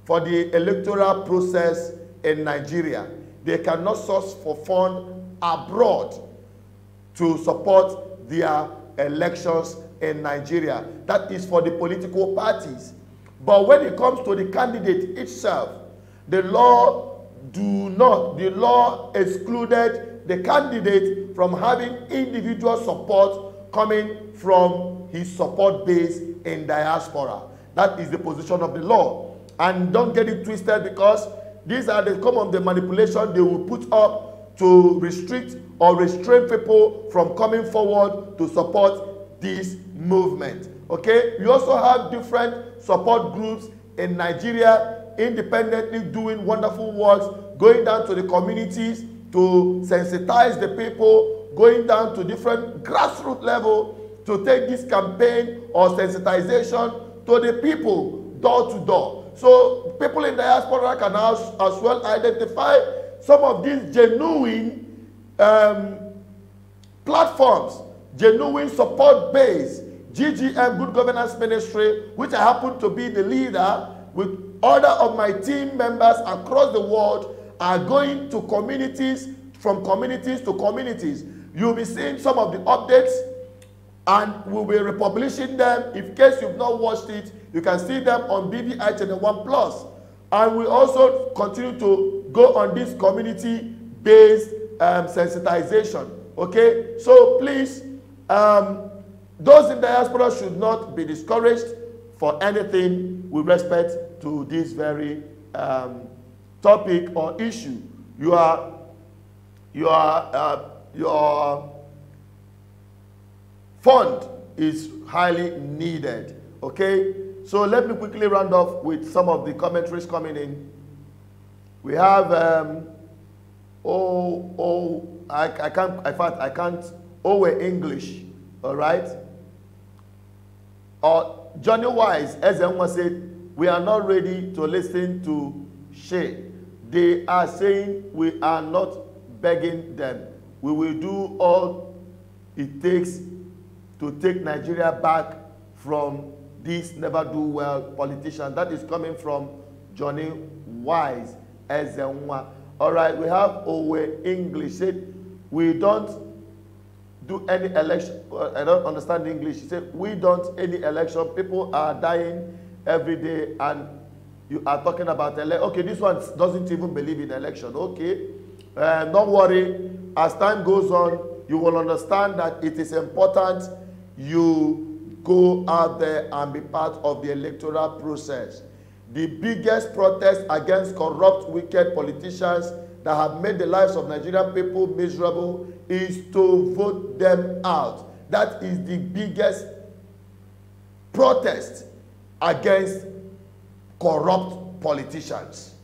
for the electoral process in Nigeria. They cannot source for fund abroad to support their elections in Nigeria. That is for the political parties. But when it comes to the candidate itself, the law excluded the candidate from having individual support coming from his support base in diaspora. That is the position of the law. And don't get it twisted, because these are the common the manipulation they will put up to restrict or restrain people from coming forward to support this movement. Okay, we also have different support groups in Nigeria independently doing wonderful works, going down to the communities to sensitize the people, going down to different grassroots level to take this campaign or sensitization to the people door to door. So people in diaspora can as well identify some of these genuine platforms, genuine support base, GGM, Good Governance Ministry, which I happen to be the leader, with other of my team members across the world, are going to communities, from communities to communities. You'll be seeing some of the updates, and we'll be republishing them. In case you've not watched it, you can see them on BBI Channel 1+. And we also continue to go on this community-based sensitization. Okay? So please, those in diaspora should not be discouraged for anything with respect to this very topic or issue. Your fund is highly needed. Okay, so let me quickly round off with some of the commentaries coming in. We have I can't, in fact I can't English. All right. Johnny Wise, as Emma said, we are not ready to listen to Shay. They are saying we are not begging them. We will do all it takes to take Nigeria back from these never do well politicians. That is coming from Johnny Wise, as Emma. All right, we have Owe English said, we don't do any election. I don't understand English. He said, we don't any election. People are dying every day, and you are talking about election. Okay, this one doesn't even believe in election. Okay, don't worry. As time goes on, you will understand that it is important you go out there and be part of the electoral process. The biggest protest against corrupt, wicked politicians that have made the lives of Nigerian people miserable is to vote them out. That is the biggest protest against corrupt politicians.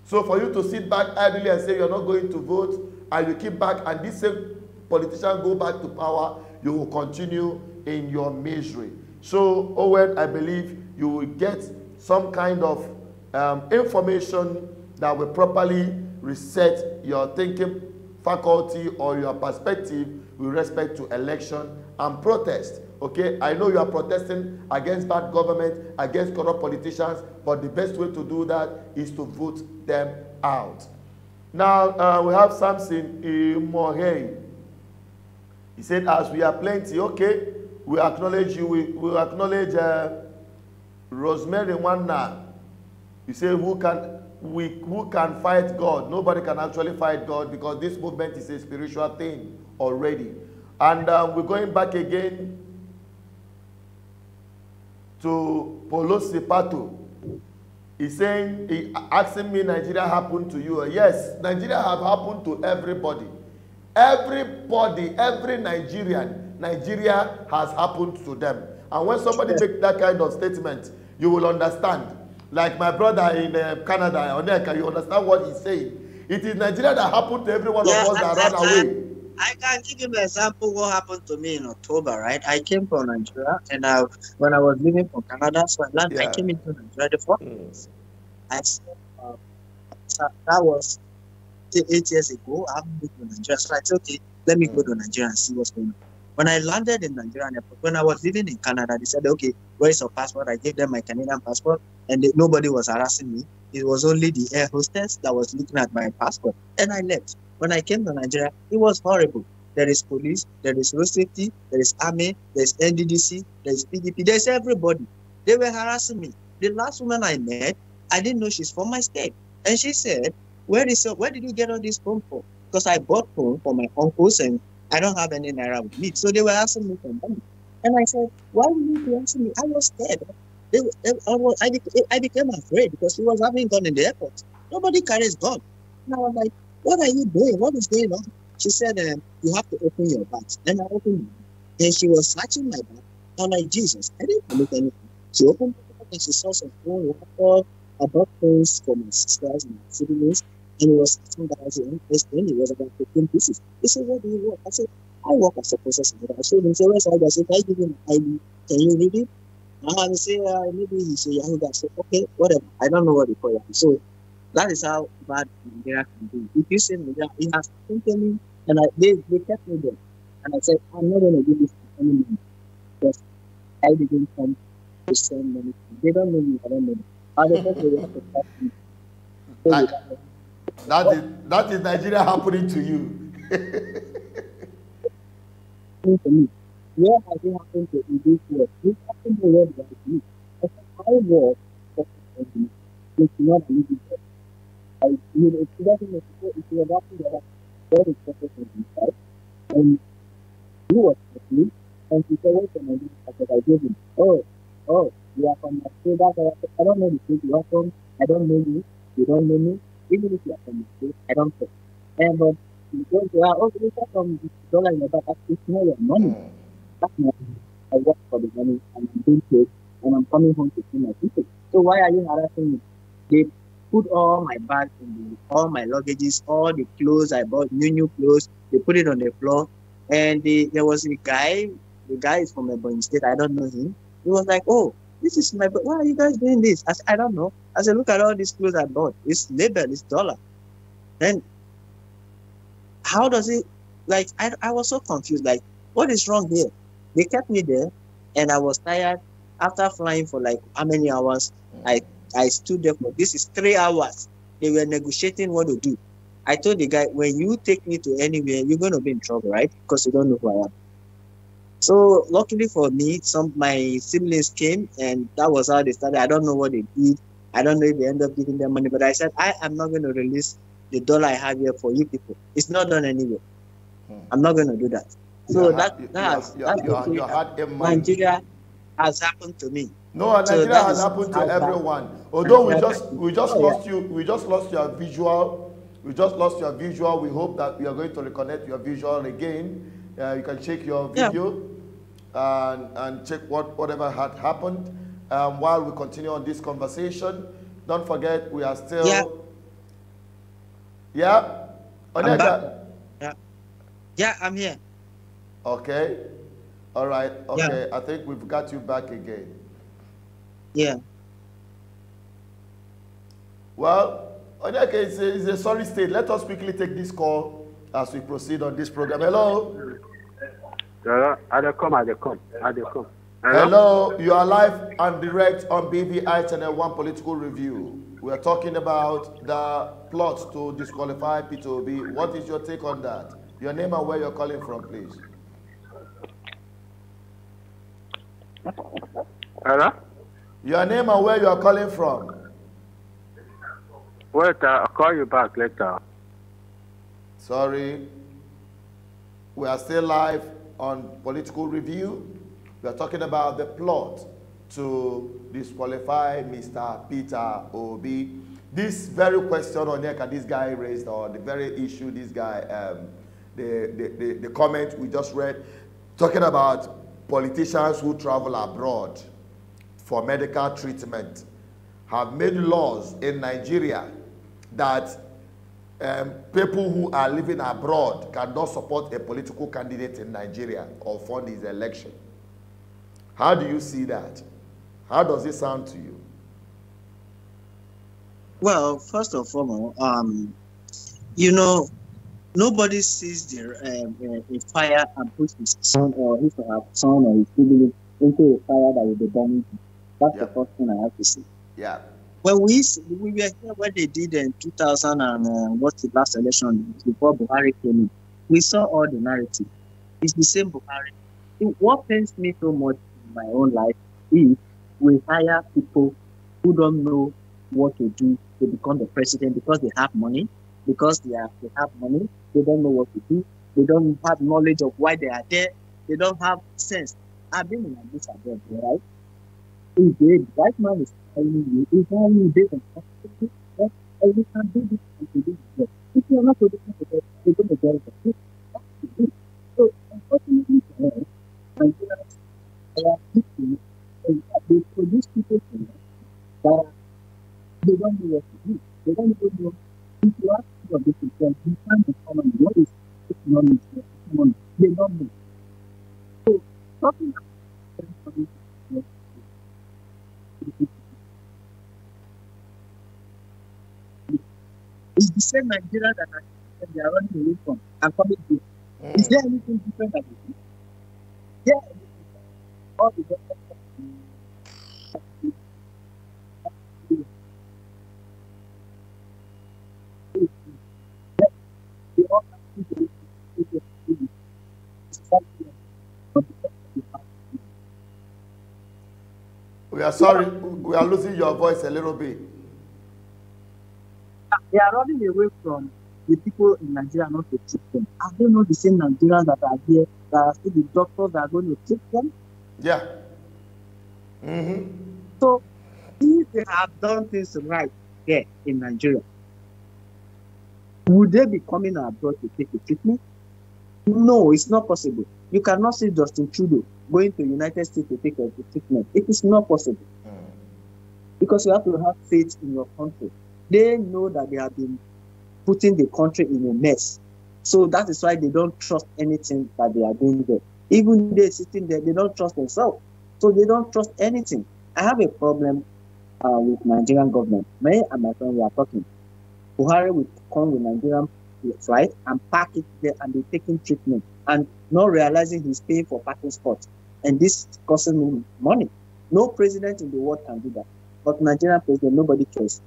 So for you to sit back idly and say you're not going to vote, and you keep back, and this same politician go back to power, you will continue in your misery. So, Owen, I believe you will get some kind of information that will properly reset your thinking faculty or your perspective with respect to election and protest. Okay, I know you are protesting against bad government, against corrupt politicians, but the best way to do that is to vote them out. Now, we have Samson Imohei. He said, as we are plenty, okay, we acknowledge you, we acknowledge Rosemary Wanna. You say, who can fight God? Nobody can actually fight God, because this movement is a spiritual thing already. And we're going back again to Polosi Pato. He's saying, he asking me, Nigeria happened to you. Yes, Nigeria have happened to everybody. Everybody, every Nigerian, Nigeria has happened to them. And when somebody makes that kind of statement, you will understand. Like my brother in Canada, Oneka, you understand what he's saying. It is Nigeria that happened to every one of us that ran away. I can give you an example what happened to me in October, right? I came from Nigeria, and when I was leaving from Canada, so I came into Nigeria the 4 years. I said, that was 8 years ago. I haven't been to Nigeria, so I said, okay, let me go to Nigeria and see what's going on. When I landed in Nigeria, when I was living in Canada, they said, okay, where is your passport? I gave them my Canadian passport, and nobody was harassing me. It was only the air hostess that was looking at my passport, and I left. When I came to Nigeria, it was horrible. There is police, there is road safety, there is army, there is NDDC, there is PDP, there is everybody. They were harassing me. The last woman I met, I didn't know she's from my state. And she said, where did you get all this phone for? because I bought phone for my uncles and I don't have any naira with me. So they were asking me for money. And I said, why would you be asking me? I was scared. I became afraid because he was having gun in the airport. Nobody carries gun. And I was like, what are you doing? What is going on? She said, you have to open your bag. Then I opened it. And she was searching my bag. I'm like, Jesus, I didn't commit anything. She opened it and she saw some phone, laptop. I bought things for my sisters and my siblings. And it was something that I was interested. It was about 15 pieces. He said, where do you work? I said, I work as a process engineer. I showed him, say, where's I said, I give him an ID. Can you read it? And he said, maybe he said, Yahoo. I said, okay, whatever. I don't know what they call it. So that is how bad Nigeria can be. If you say Nigeria, it has happened to me, and they kept me there. And I said, I'm not going to do this to anyone because I didn't come to send money. They don't know me, I don't know them. They have to talk to me. That is Nigeria happening to you. To me. Where has it happened to in this world? This happened to where they are me. I work for the it's not an easy job. It doesn't make sense if you're working there, very special right? And he was with me, and he said, wait a minute, I said, I gave him, oh, you are from my state, I don't know the state you are from, I don't know you, you don't know me, even if you are from the state, I don't care. But because you are also from dollar in your back, it's not your money. That's not I work for the money and I'm being paid and I'm coming home to see my people. So why are you harassing me? They put all my bags all my luggages, all the clothes I bought, new clothes, they put it on the floor. And there was a guy, the guy is from Ebonyi State, I don't know him. He was like, oh, this is my, why are you guys doing this? I said, I don't know. I said, look at all these clothes I bought. It's label, it's dollar. Then how does it, like, I was so confused, like, what is wrong here? They kept me there, and I was tired. After flying for like how many hours, I stood there for, this is 3 hours. They were negotiating what to do. I told the guy, when you take me to anywhere, you're going to be in trouble, right? Because you don't know who I am. So luckily for me, my siblings came, and that was how they started. I don't know what they did. I don't know if they end up giving them money, but I said, I am not going to release the dollar I have here for you people. It's not done anyway. I'm not going to do that. So Nigeria has happened to me. No, Nigeria has happened to everyone. Although we just lost you, we just lost your visual. We just lost your visual. We hope that we are going to reconnect your visual again. You can check your video and check whatever had happened. While we continue on this conversation, don't forget we are still. Yeah. Yeah, I'm here. Okay. All right. Okay. Yeah. I think we've got you back again. Yeah. Well, Onyeka, it's a sorry state. Let us quickly take this call as we proceed on this program. Hello. I come. Hello. You are live and direct on BVI Channel 1 Political Review. We are talking about the plot to disqualify Peter Obi. What is your take on that? Your name and where you're calling from, please. Hello? Your name and where you are calling from. Wait, I'll call you back later. Sorry. We are still live on Political Review. We are talking about the plot to disqualify Mr. Peter Obi. This very question, Onyeka, this guy raised, or the very issue this guy, the comment we just read, talking about politicians who travel abroad for medical treatment have made laws in Nigeria that people who are living abroad cannot support a political candidate in Nigeria or fund his election. How do you see that? How does it sound to you? Well, first of all, you know, nobody sees a fire and puts his son or his or her son or his sibling into a fire that will be burning. That's the first thing I have to say. Yeah. When we were here when they did in 2000 and what's the last election before Buhari came in, we saw all the narrative. It's the same Buhari. What pains me so much in my own life is we hire people who don't know what to do to become the president because they have money. because they have money. They don't know what to do. They don't have knowledge of why they are there. They don't have sense. I've been in this abroad, right? If the white man is telling you, if you based on possibility, that you can do this and do this. If you are not producing the best, you're going to get it. That's the thing. So, unfortunately, Nigerians are people, they produce people that they don't know what to do. They don't even know. If you ask people this question, you can't economy. What is economics? They don't know. So, talking about it's the same Nigeria that they are running away from and coming to. Is there anything different about it? Yeah. All the We are sorry, we are losing your voice a little bit. They are running away from the people in Nigeria not to treat them. Are they not the same Nigerians that are here, that are still the doctors that are going to treat them? Yeah. So, if they have done things right here in Nigeria, would they be coming abroad to take the treatment? No, it's not possible. You cannot see Justin Trudeau going to the United States to take the treatment. It is not possible. Because you have to have faith in your country. They know that they have been putting the country in a mess. So that is why they don't trust anything that they are doing there. Even they sitting there, they don't trust themselves. So they don't trust anything. I have a problem with Nigerian government. Me and my friend, we are talking. Buhari will come with Nigerian flight and park it there and be taking treatment and not realizing he's paying for parking spots. And this is costing him money. No president in the world can do that. But Nigerian president, nobody cares.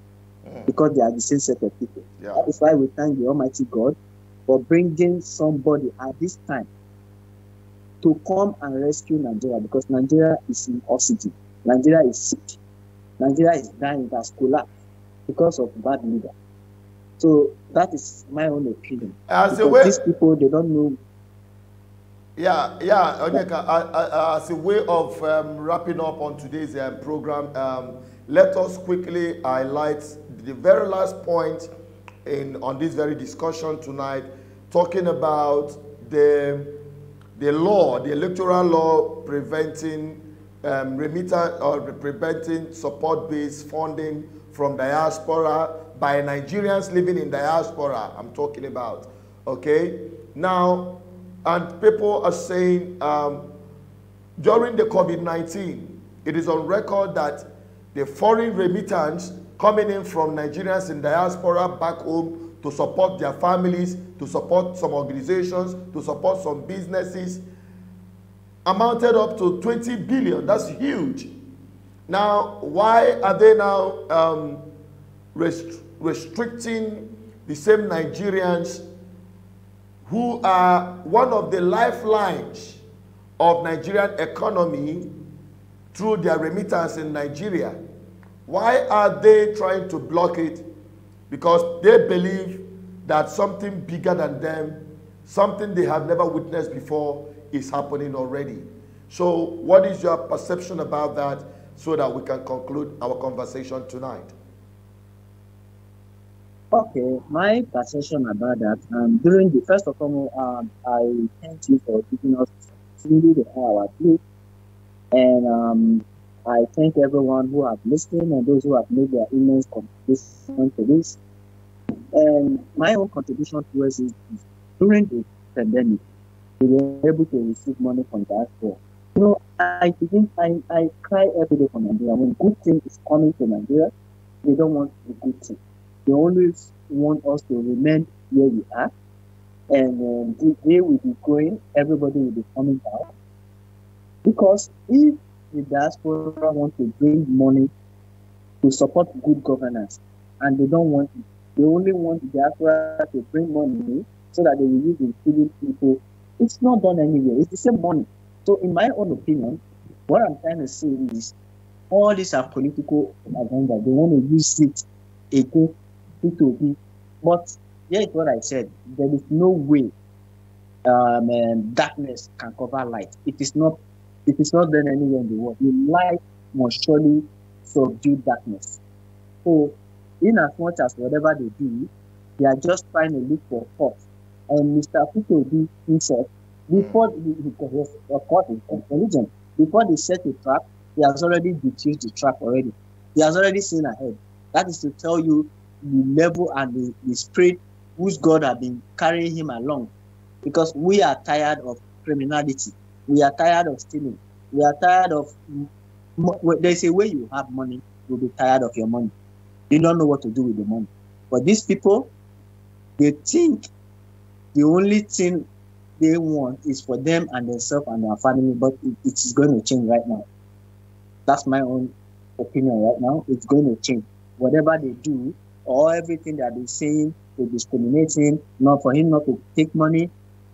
Because they are the same set of people. Yeah. That is why we thank the Almighty God for bringing somebody at this time to come and rescue Nigeria, because Nigeria is in oxygen. Nigeria is sick. Nigeria is dying, it has collapsed because of bad leader. So that is my own opinion. These people, they don't know. Yeah, Onyeka, as a way of wrapping up on today's program, let us quickly highlight the very last point on this very discussion tonight, talking about the law, the electoral law preventing remittance or preventing support-based funding from diaspora by Nigerians living in diaspora. I'm talking about, okay? Now, and people are saying during the COVID-19, it is on record that the foreign remittance coming in from Nigerians in diaspora back home to support their families, to support some organizations, to support some businesses, amounted up to 20 billion. That's huge. Now, why are they now restricting the same Nigerians who are one of the lifelines of Nigerian economy through their remittance in Nigeria? Why are they trying to block it? Because they believe that something bigger than them, something they have never witnessed before, is happening already. So what is your perception about that, so that we can conclude our conversation tonight? Okay, my perception about that, during the first of all, I thank you for giving us really the hour, please. And I thank everyone who have listened and those who have made their immense contribution to this. And my own contribution to us is during the pandemic, we were able to receive money from diaspora. You know, I cry every day for Nigeria. When good thing is coming to Nigeria, they don't want the good thing. They always want us to remain where we are. And they will be growing, everybody will be coming down. Because if the diaspora want to bring money to support good governance, and they don't want it, they only want the diaspora to bring money so that they will use in feeding people, it's not done anywhere. It's the same money. So in my own opinion, what I'm trying to say is all these are political agenda. They want to use it against P2P. But Here's what I said. There is no way darkness can cover light. It is not done anywhere in the world. The light must surely subdue darkness. So, in as much as whatever they do, they are just trying to look for fault. And Mr. Peter himself, before of course, he's intelligent. Before they set a trap, he has already diffused the trap already. He has already seen ahead. That is to tell you the level and the spirit whose God has been carrying him along. Because we are tired of criminality. We are tired of stealing. We are tired of... There's a way you have money, you'll be tired of your money. You don't know what to do with the money. But these people, they think the only thing they want is for them and themselves and their family, but it is going to change right now. That's my own opinion right now. It's going to change. Whatever they do, or everything that they're saying, they're discriminating, not for him not to take money,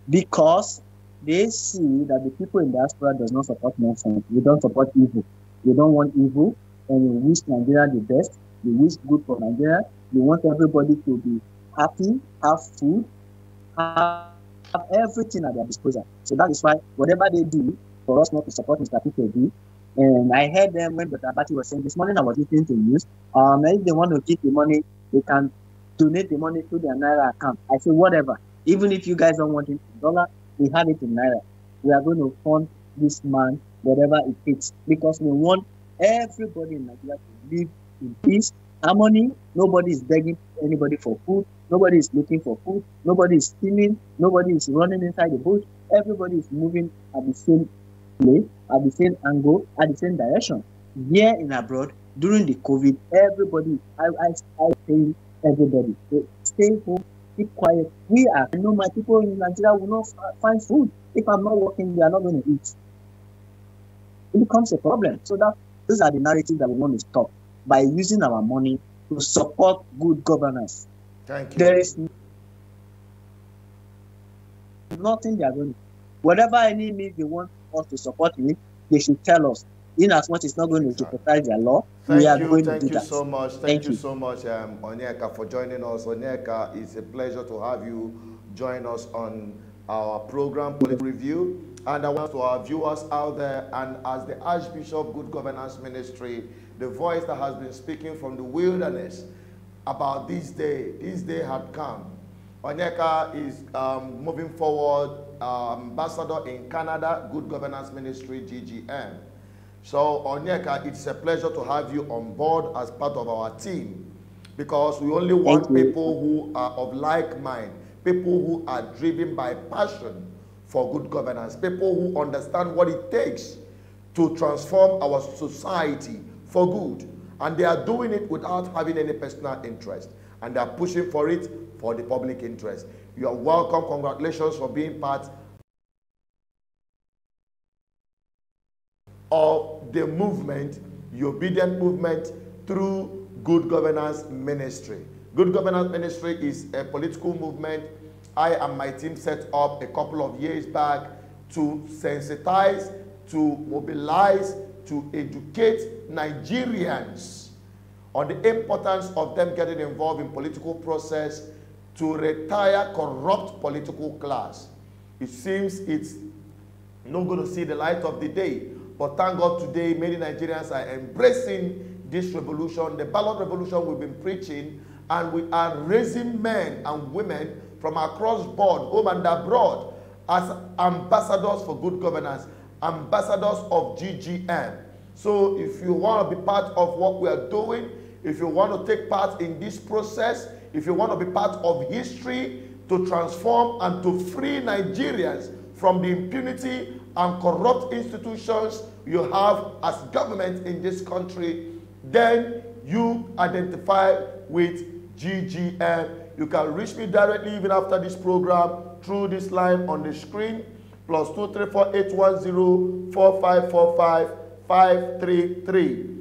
because they see that the people in diaspora does not support nonsense. We don't support evil. We don't want evil, and we wish Nigeria the best. We wish good for Nigeria. We want everybody to be happy, have food, have everything at their disposal. So that is why whatever they do, for us not to support Mr. P2B. And I heard them when Dr. Abati was saying, this morning I was listening to news, if they want to give the money, they can donate the money to their Naira account. I say, whatever. Even if you guys don't want it in dollar, we have it in Naira. We are going to fund this man, whatever it takes, because we want everybody in Nigeria to live in peace, harmony. Nobody is begging anybody for food. Nobody is looking for food. Nobody is stealing. Nobody is running inside the bush. Everybody is moving at the same place, at the same angle, at the same direction. Here in abroad, during the COVID, everybody, I say everybody, stay home, keep quiet. I know my people in Nigeria will not find food. If I'm not working, they are not going to eat. It becomes a problem. So these are the narratives that we want to stop by using our money to support good governance. Thank you. There is nothing they are going to do. Whatever any means they want us to support with, they should tell us. In as much it's not going to jeopardize their law, we are going to do that. So much. Thank you so much, Onyeka, for joining us. Onyeka, it's a pleasure to have you join us on our program, Political Review. And I want to our viewers out there, and as the Archbishop Good Governance Ministry, the voice that has been speaking from the wilderness about this day had come. Onyeka is moving forward, ambassador in Canada, Good Governance Ministry, GGM. So, Onyeka, it's a pleasure to have you on board as part of our team, because we only want people who are of like mind, people who are driven by passion for good governance, people who understand what it takes to transform our society for good. And they are doing it without having any personal interest. And they are pushing for it for the public interest. You are welcome. Congratulations for being part of the movement, the obedient movement, through Good Governance Ministry. Good Governance Ministry is a political movement I and my team set up a couple of years back to sensitize, to mobilize, to educate Nigerians on the importance of them getting involved in political process to retire corrupt political class. It seems it's not going to see the light of the day, but thank God today many Nigerians are embracing this revolution, the ballot revolution we've been preaching, and we are raising men and women from across board, home and abroad, as ambassadors for good governance, ambassadors of GGM. So if you want to be part of what we are doing, if you want to take part in this process, if you want to be part of history to transform and to free Nigerians from the impunity and corrupt institutions you have as government in this country, then you identify with GGM. You can reach me directly even after this program through this line on the screen, +234-810-4545-533.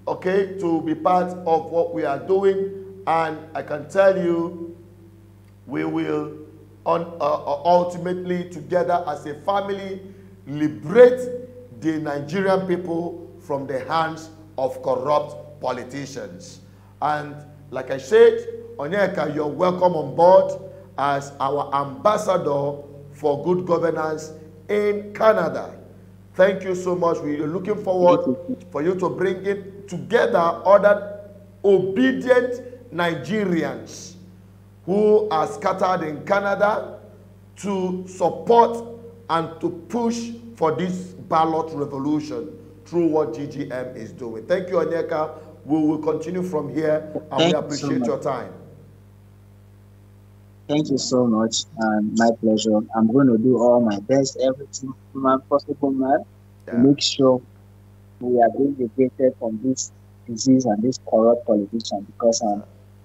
Okay, to be part of what we are doing. And I can tell you, we will ultimately, together as a family, liberate the Nigerian people from the hands of corrupt politicians. And like I said, Onyeka, you're welcome on board as our ambassador for good governance in Canada. Thank you so much. We are looking forward for you to bring it together other obedient Nigerians who are scattered in Canada to support and to push for this ballot revolution through what GGM is doing. Thank you, Onyeka. We will continue from here, and we appreciate your time. Thank you so much, and my pleasure. I'm going to do all my best, everything possible, man, to make sure we are vindicated from this disease and this corrupt politician, because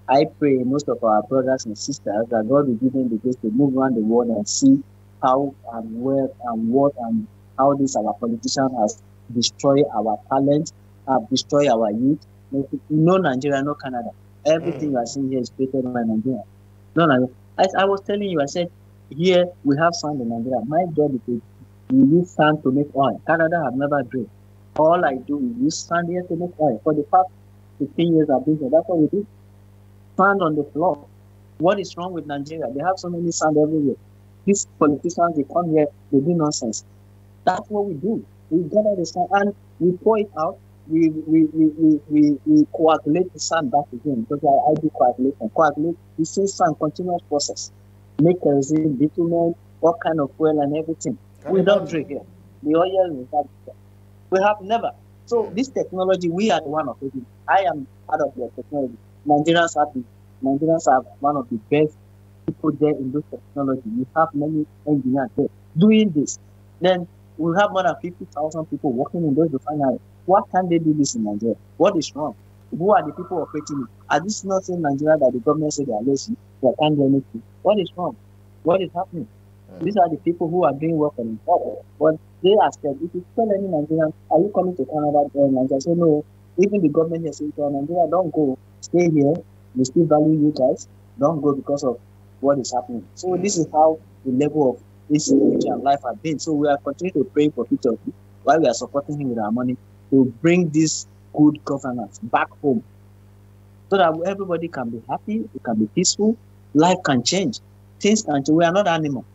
I pray most of our brothers and sisters that God will give them the grace to move around the world and see how and where and what and how this our politician has destroyed our talent, have destroyed our youth. No Nigeria, no Canada. Everything you are seeing here is created by Nigeria. No Nigeria. As I was telling you, I said, here we have sand in Nigeria. My job is to use sand to make oil. Canada have never drilled. All I do is use sand here to make oil. For the past 15 years I've been here, that's what we do. Sand on the floor. What is wrong with Nigeria? They have so many sand everywhere. These politicians, they come here, they do nonsense. That's what we do. We gather the sand and we pour it out. We coagulate the sand back again, because I do coagulation. Coagulate, we see sand, continuous process. Make kerosene, bitumen, all kind of fuel and everything. We don't drink here. The oil we have. We have never. So this technology, we are the one of it. I am part of the technology. Nigerians have one of the best people there in this technology. We have many engineers there doing this. Then we have more than 50,000 people working in those refineries. Why can't they do this in Nigeria? What is wrong? Who are the people operating it? Are this not in Nigeria that the government said they are lazy, they can't do anything? What is wrong? What is happening? These are the people who are doing work for themselves. But they are scared. If you tell any Nigerian, are you coming to Canada? Nigeria say no. Even the government here says, Nigeria, don't go. Stay here. We still value you guys. Don't go because of what is happening. So this is how the level of insecurity and life has been. So we are continuing to pray for Peter while we are supporting him with our money to bring this good governance back home, so that everybody can be happy, it can be peaceful, life can change, things can change. We are not animals.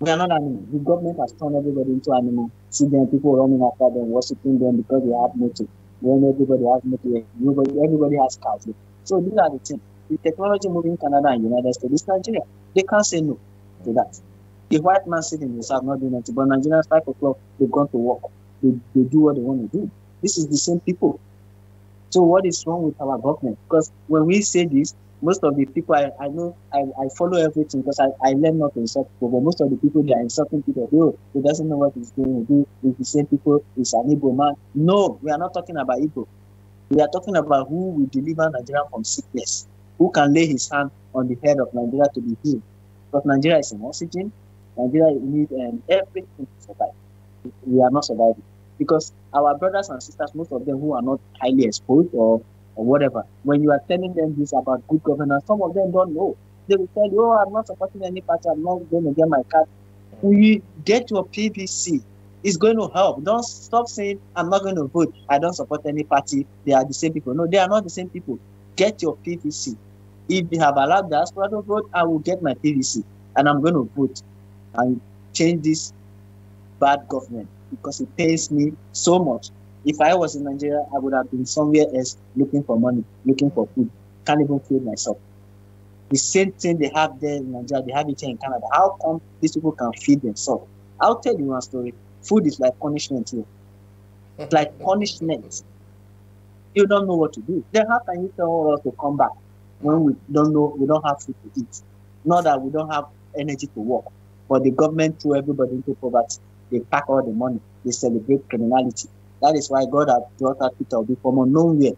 We are not animals. The government has turned everybody into animals. See them, people running after them, worshiping them because they have motive. When everybody has motive, everybody has cars. So these are the things. The technology moving Canada and United States, this Nigeria, they can't say no to that. The white man sitting in the south not doing anything, but Nigerians 5 o'clock, they've gone to work. They do what they want to do. This is the same people. So what is wrong with our government? Because when we say this, most of the people, I know, I follow everything because I learn not to insult people, but most of the people, they are insulting people. Oh, he doesn't know what he's going to do. It's the same people. It's an Igbo man. No, we are not talking about Igbo. We are talking about who will deliver Nigeria from sickness. Who can lay his hand on the head of Nigeria to be healed. Because Nigeria is in oxygen. Nigeria needs everything to survive. We are not surviving. Because our brothers and sisters, most of them who are not highly exposed or whatever, when you are telling them this about good governance, some of them don't know. They will tell you, oh, I'm not supporting any party, I'm not going to get my card. We get your PVC. It's going to help. Don't stop saying, I'm not going to vote. I don't support any party. They are the same people. No, they are not the same people. Get your PVC. If they have allowed diaspora to vote, I will get my PVC. And I'm going to vote and change this bad government, because it pays me so much. If I was in Nigeria, I would have been somewhere else looking for money, looking for food. Can't even feed myself. The same thing they have there in Nigeria, they have it here in Canada. How come these people can feed themselves? I'll tell you one story. Food is like punishment here. It's like punishment. You don't know what to do. Then how can you tell us to come back when we don't know, we don't have food to eat? Not that we don't have energy to work, but the government threw everybody into poverty. They pack all the money. They celebrate criminality. That is why God has brought out Peter Obi from nowhere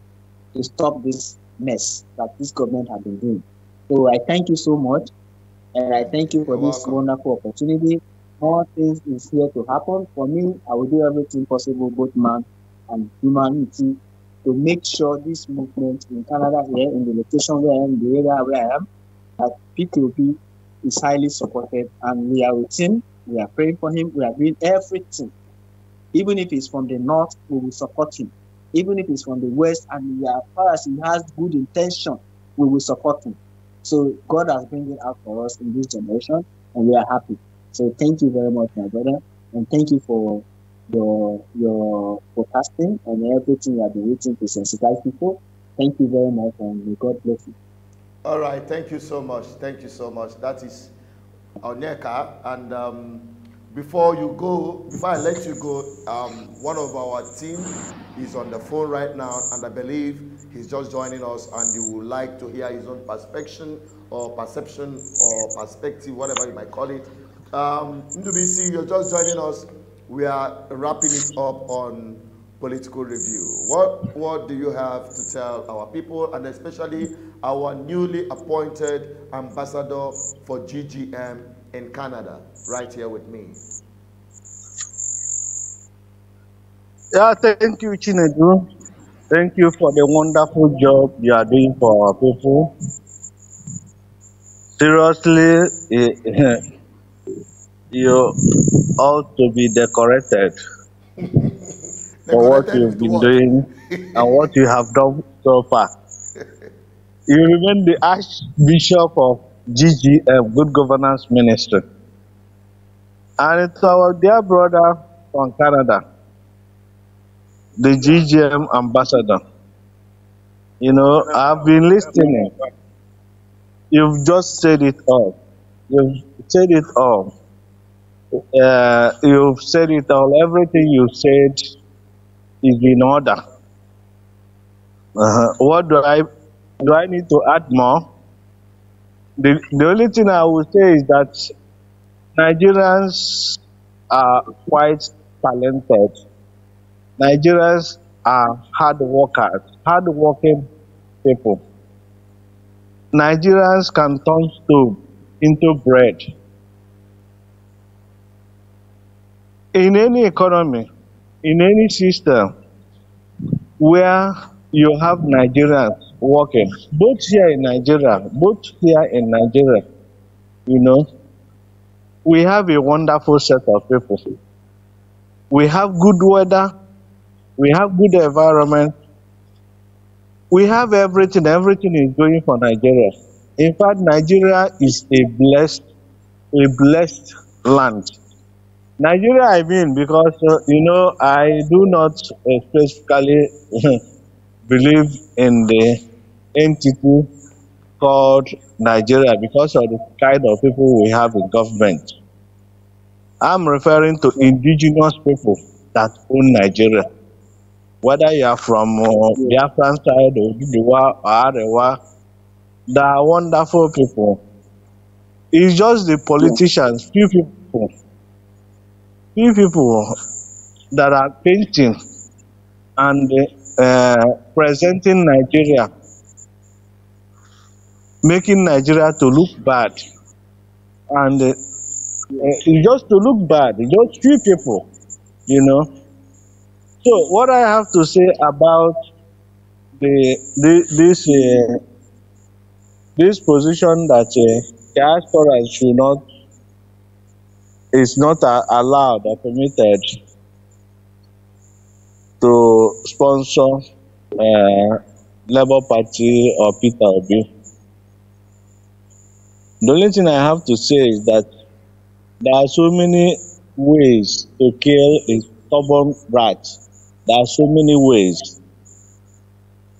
to stop this mess that this government has been doing. So I thank you so much, and I thank you for this wonderful opportunity. More things is here to happen. For me, I will do everything possible, both man and humanity, to make sure this movement in Canada here, in the location where I am, the area where I am, that P2P is highly supported, and we are with him. We are praying for him. We are doing everything. Even if it's from the north, we will support him. Even if it's from the west, and as far as he has good intention, we will support him. So God has bring it out for us in this generation, and we are happy. So thank you very much, my brother, and thank you for your forecasting and everything you have been waiting to sensitize people. Thank you very much, and may God bless you. All right, thank you so much. Thank you so much. That is Onyeka. And before I let you go, one of our team is on the phone right now, and I believe he's just joining us, and you would like to hear his own perception or perspective, whatever you might call it. NDBC, you're just joining us. We are wrapping it up on political review. What do you have to tell our people, and especially our newly appointed ambassador for GGM in Canada, right here with me? Yeah, thank you, Chinedu. Thank you for the wonderful job you are doing for our people. Seriously, you ought to be decorated for what you've been doing and what you have done so far. You remain the Archbishop of GGM, Good Governance Ministry. And it's our dear brother from Canada, the GGM ambassador. You know, I've been listening. You've just said it all. You've said it all. You've said it all. Everything you said is in order. What do I need to add more? The only thing I would say is that Nigerians are quite talented. Nigerians are hardworking people. Nigerians can turn stone into bread. In any economy, in any system where you have Nigerians working, both here in Nigeria, you know, we have a wonderful set of people. We have good weather, we have good environment, we have everything is going for Nigeria. In fact, Nigeria is a blessed land. Nigeria, I mean, because, you know, I do not specifically believe in the entity called Nigeria because of the kind of people we have in government. I'm referring to indigenous people that own Nigeria. Whether you are from the Afghan side or Oduduwa or Arewa, they are wonderful people. It's just the politicians, few people that are painting and presenting Nigeria, making Nigeria to look bad, and just to look bad, just few people, you know. So what I have to say about this position that diaspora is not allowed or permitted to sponsor Labour Party or Peter Obi. The only thing I have to say is that there are so many ways to kill a stubborn rat. There are so many ways.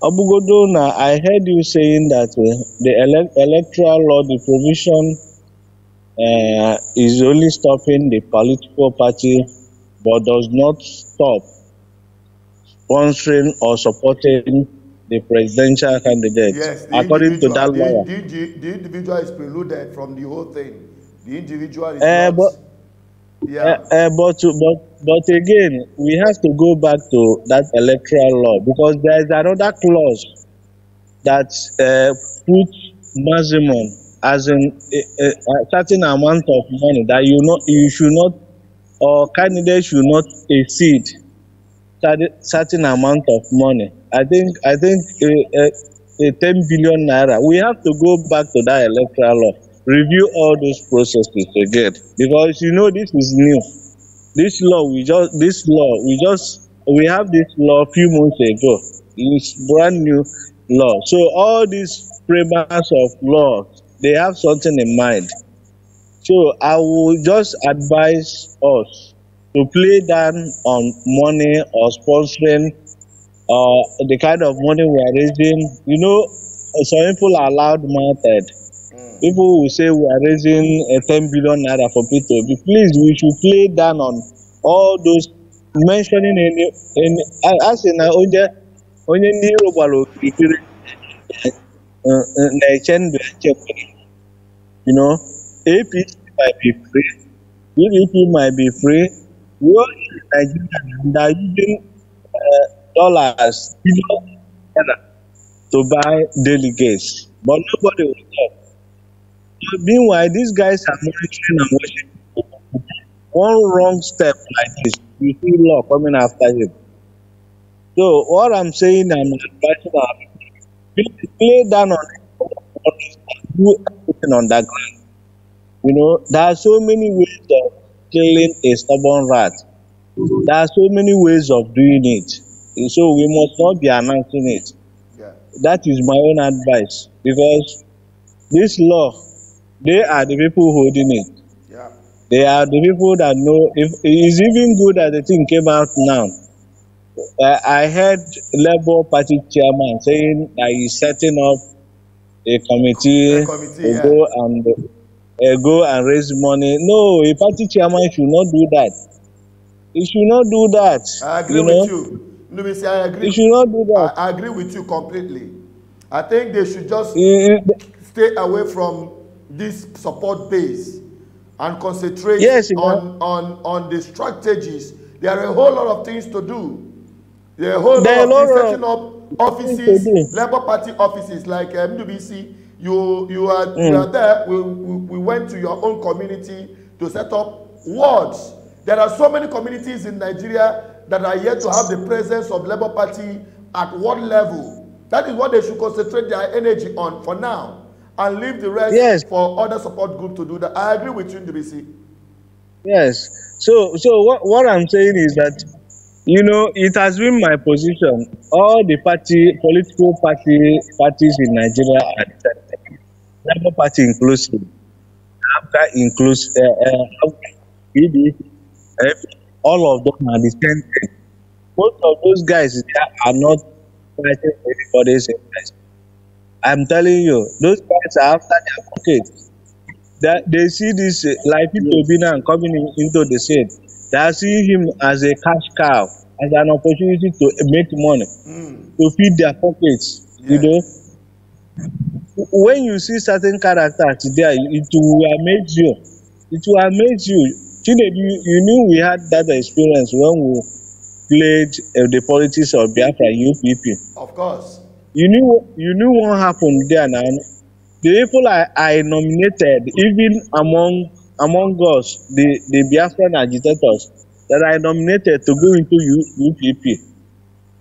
Abugodona, I heard you saying that the electoral law, the provision is only stopping the political party, but does not stop sponsoring or supporting the presidential candidate. Yes, according to that law. The individual is preluded from the whole thing. The individual is not. But again, we have to go back to that electoral law because there is another clause that puts maximum, as in a certain amount of money that you should not, or candidates should not exceed certain amount of money. I think 10 billion naira. We have to go back to that electoral law, review all those processes again, because you know this is new. We have this law a few months ago. It's brand new law. So all these framers of laws, they have something in mind. So I will just advise us to play down on money or sponsoring the kind of money we are raising. You know, some people are loud-mouthed. People will say we are raising 10 billion naira for P2B. Please, we should play down on all those mentioning any as in onye ndị iro gbara okirikiri na-eche ndụ echekwa. You know, APC might be free, PDP might be free. We all in Nigeria and are using dollars, to buy delegates, but nobody will talk. Meanwhile, these guys are monitoring and watching. One wrong step like this, you see law coming after him. So what I'm saying, I'm advising our people, play down on it, do everything on that ground. You know, there are so many ways of killing a stubborn rat. There are so many ways of doing it. So we must not be announcing it. Yeah. That is my own advice, because this law, they are the people holding it. Yeah. They are the people that know. If it is even good that the thing came out now. I heard Labour Party chairman saying that he's setting up a committee to go and raise money. No, a party chairman should not do that. He should not do that. I agree with you. Numisi, I agree. He should not do that. I agree with you completely. I think they should just stay away from this support base and concentrate on the strategies. There are a whole lot of things to do. There are a whole lot of things, setting up offices, Labour Party offices like MWC. You are there. We went to your own community to set up wards. There are so many communities in Nigeria that are yet to have the presence of Labour Party at what level. That is what they should concentrate their energy on for now, and leave the rest for other support groups to do that. I agree with you, NDBC. Yes. So what I'm saying is that, you know, it has been my position. All the political parties in Nigeria are the Labour Party inclusive, APGA inclusive, PDP, all of them are the same thing. Most of those guys are not fighting anybody's interest. I'm telling you, those guys are after their pockets. That they see this like P2B coming into the scene. They are seeing him as a cash cow, as an opportunity to make money, to feed their pockets. You know, when you see certain characters there, it will amaze you. It will amaze you. You knew we had that experience when we played the politics of Biafra UPP. Of course. You knew what happened there now. The people I nominated, even among us, the Biafran agitators that I nominated to go into UPP,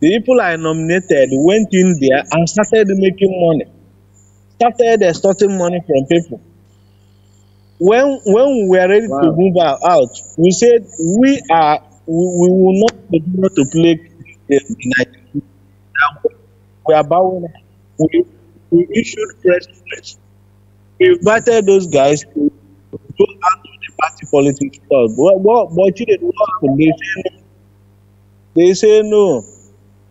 the people I nominated went in there and started making money, started extorting money from people. When we were ready to move out, we said we will not continue to play the we are bowing. We issued press release. We invited those guys to go out to the party politics stuff. But you didn't know. They say no.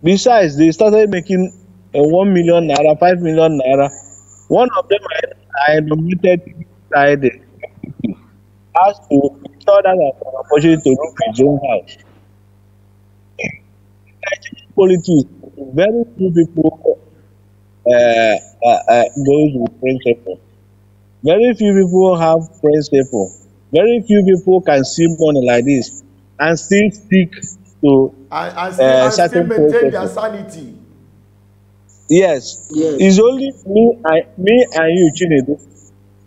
Besides, they started making 1 million naira, 5 million naira. One of them I nominated Friday. Asked to ensure that I have an opportunity to look his own house. In politics, very few people goes with principle. Very few people have principle. Very few people can see money like this and still stick to and still maintain their sanity. Yes. It's only me and you, Chinedu.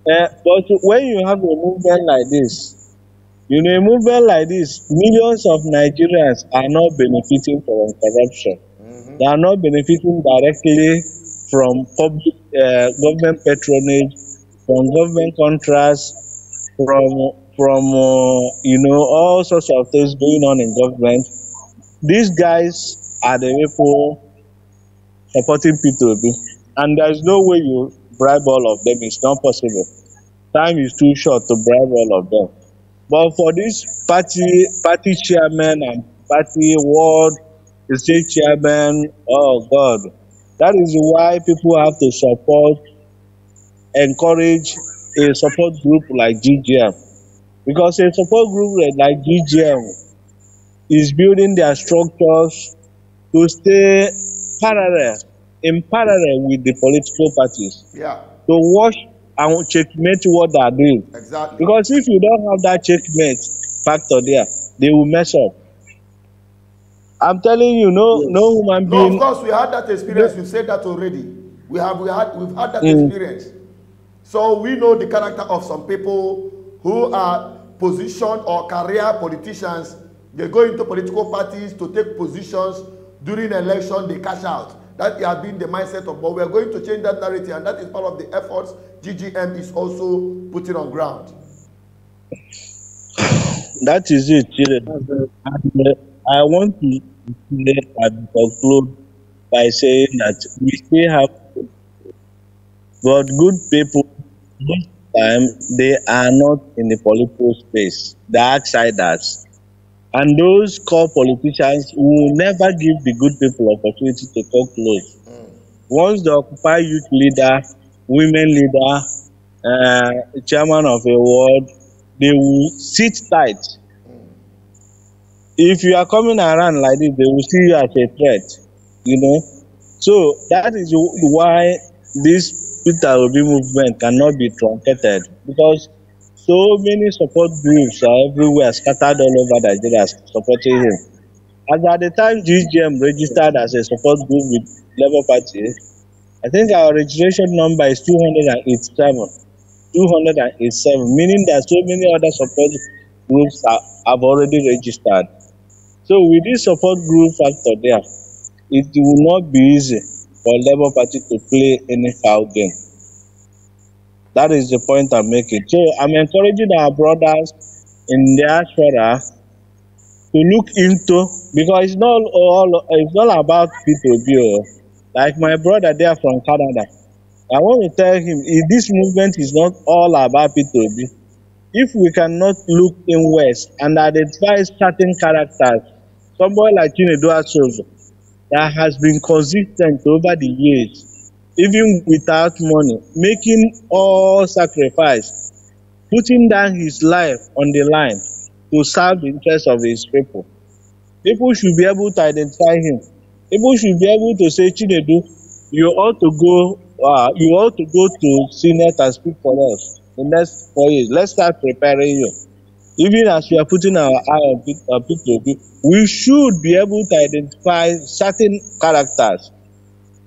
But when you have a movement like this, you know, a movement like this, millions of Nigerians are not benefiting from corruption. They are not benefiting directly from public government patronage, from government contracts, from you know, all sorts of things going on in government. These guys are the people supporting P2B. And there's no way you bribe all of them. It's not possible. Time is too short to bribe all of them. But for this party chairman and party ward, the state chairman, oh God, that is why people have to encourage a support group like GGM. Because a support group like GGM is building their structures to stay in parallel with the political parties. Yeah. To watch and checkmate what they are doing. Exactly. Because if you don't have that checkmate factor there, they will mess up. I'm telling you, no human being. No, of course we had that experience. You said that already. We've had that experience. So we know the character of some people who are positioned or career politicians. They go into political parties to take positions during election. They cash out. That has been the mindset of. But we are going to change that narrative, and that is part of the efforts GGM is also putting on ground. That is it, Chile. I want to conclude by saying that we still have, but good people, this time they are not in the political space. The outsiders. And those core politicians will never give the good people opportunity to come close. Once the Occupy youth leader, women leader, chairman of a ward, they will sit tight. If you are coming around like this, they will see you as a threat, So that is why this Peter Obi movement cannot be truncated, because so many support groups are everywhere, scattered all over Nigeria, supporting him. As at the time GGM registered as a support group with Labour Party, I think our registration number is 287, meaning that so many other support groups have already registered. So with this support group factor there, it will not be easy for Labour Party to play any foul game. That is the point I'm making. So I'm encouraging our brothers in diaspora to look into, because it's not about P2B. Like my brother there from Canada, I want to tell him, this movement is not all about P2B. If we cannot look in West and identify certain characters, somebody like Chinedu Asozo, that has been consistent over the years, even without money, making all sacrifice, putting down his life on the line to serve the interests of his people. People should be able to identify him. People should be able to say, Chinedu, you ought to go to Senate and speak for us the next 4 years. Let's start preparing you. Even as we are putting our eye on P2B, we should be able to identify certain characters,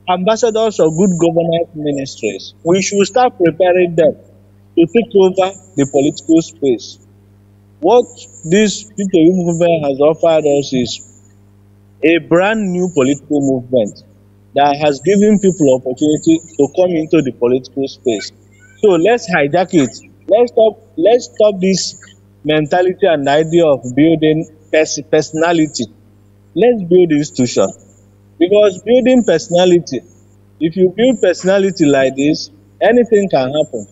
ambassadors of good governance ministries. We should start preparing them to take over the political space. What this P2B movement has offered us is a brand new political movement that has given people opportunity to come into the political space. So let's hijack it. Let's stop this mentality and idea of building personality. Let's build institution. Because building personality, if you build personality like this, anything can happen.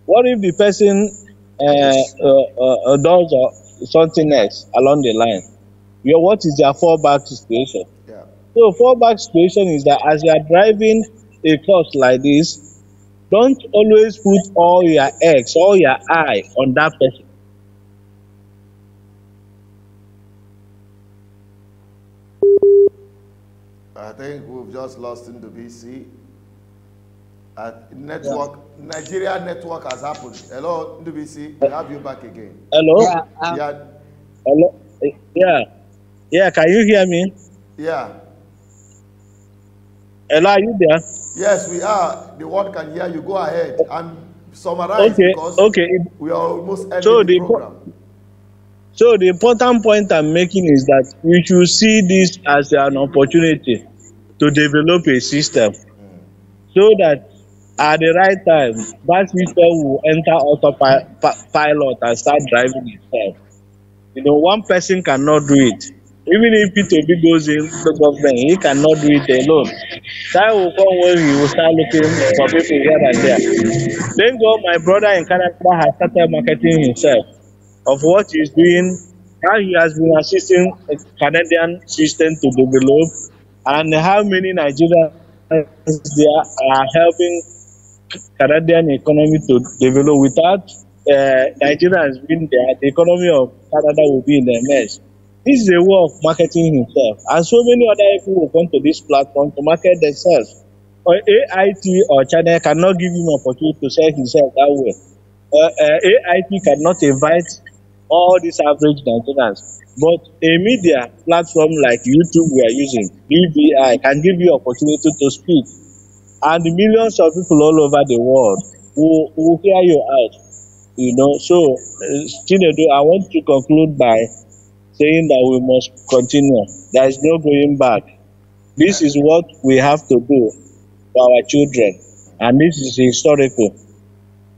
What if the person does something else along the line? What is their fallback situation? Yeah. So fallback situation is that as you are driving a course like this, don't always put all your eggs, all your eye on that person. I think we've just lost into BC. Nigeria network has happened. Hello, NDBC, we have you back again. Hello? Yeah. Hello? Yeah, can you hear me? Yeah. Hello, are you there? Yes, we are. The world can hear you. Go ahead and summarize, because we are almost ending the program. So the important point I'm making is that we should see this as an opportunity to develop a system so that at the right time, that system will enter autopilot and start driving itself. One person cannot do it. Even if P2B goes in the government, he cannot do it alone. Time will come when we will start looking for people here and there. Then go, my brother in Canada has started marketing himself of what he's doing, how he has been assisting a Canadian system to develop, and how many Nigerians there are helping Canadian economy to develop. Without Nigerians being there, the economy of Canada will be in a mess. This is a way of marketing himself, and so many other people will come to this platform to market themselves. Or AIT or China cannot give him opportunity to sell himself that way. AIT cannot invite all these average Nigerians, but a media platform like YouTube we are using, BVI, can give you opportunity to speak, and millions of people all over the world will hear you out. So Chinedu, I want to conclude by saying that we must continue. There is no going back. This is what we have to do for our children, and this is historical.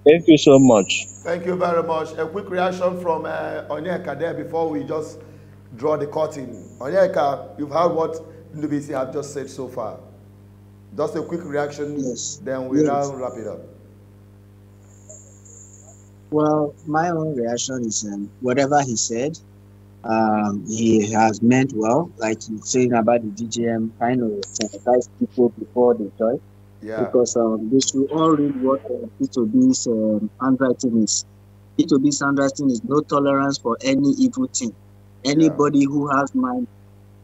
Thank you so much. Thank you very much. A quick reaction from Onyeka there before we just draw the curtain. Onyeka, you've heard what NBC have just said so far. Just a quick reaction, yes. Then we now wrap it up. Well, my own reaction is whatever he said, he has meant well, like he's saying about the DGM, kind of sensitize people before they join. Yeah. Because they should all read what P2B's handwriting is. P2B's handwriting is no tolerance for any evil thing. Anybody who has mind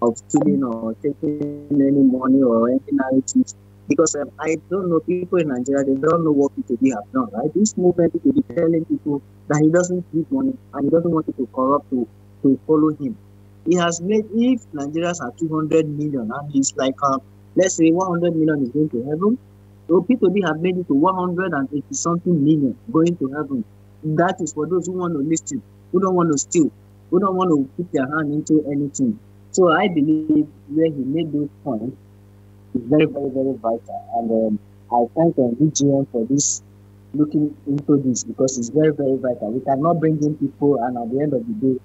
of stealing or taking any money or any narrative. Because I don't know, people in Nigeria, they don't know what P2B have done, right? This movement is telling people that he doesn't give money and he doesn't want people to corrupt to follow him. He has made, if Nigerians are 200 million and he's like, let's say 100 million is going to heaven, so P2B have made it to 180 something million going to heaven. That is for those who want to listen, who don't want to steal, who don't want to put their hand into anything. So I believe where he made those points is very, very, very vital. And I thank DGM for this, looking into this, because it's very, very vital. We cannot bring in people and at the end of the day,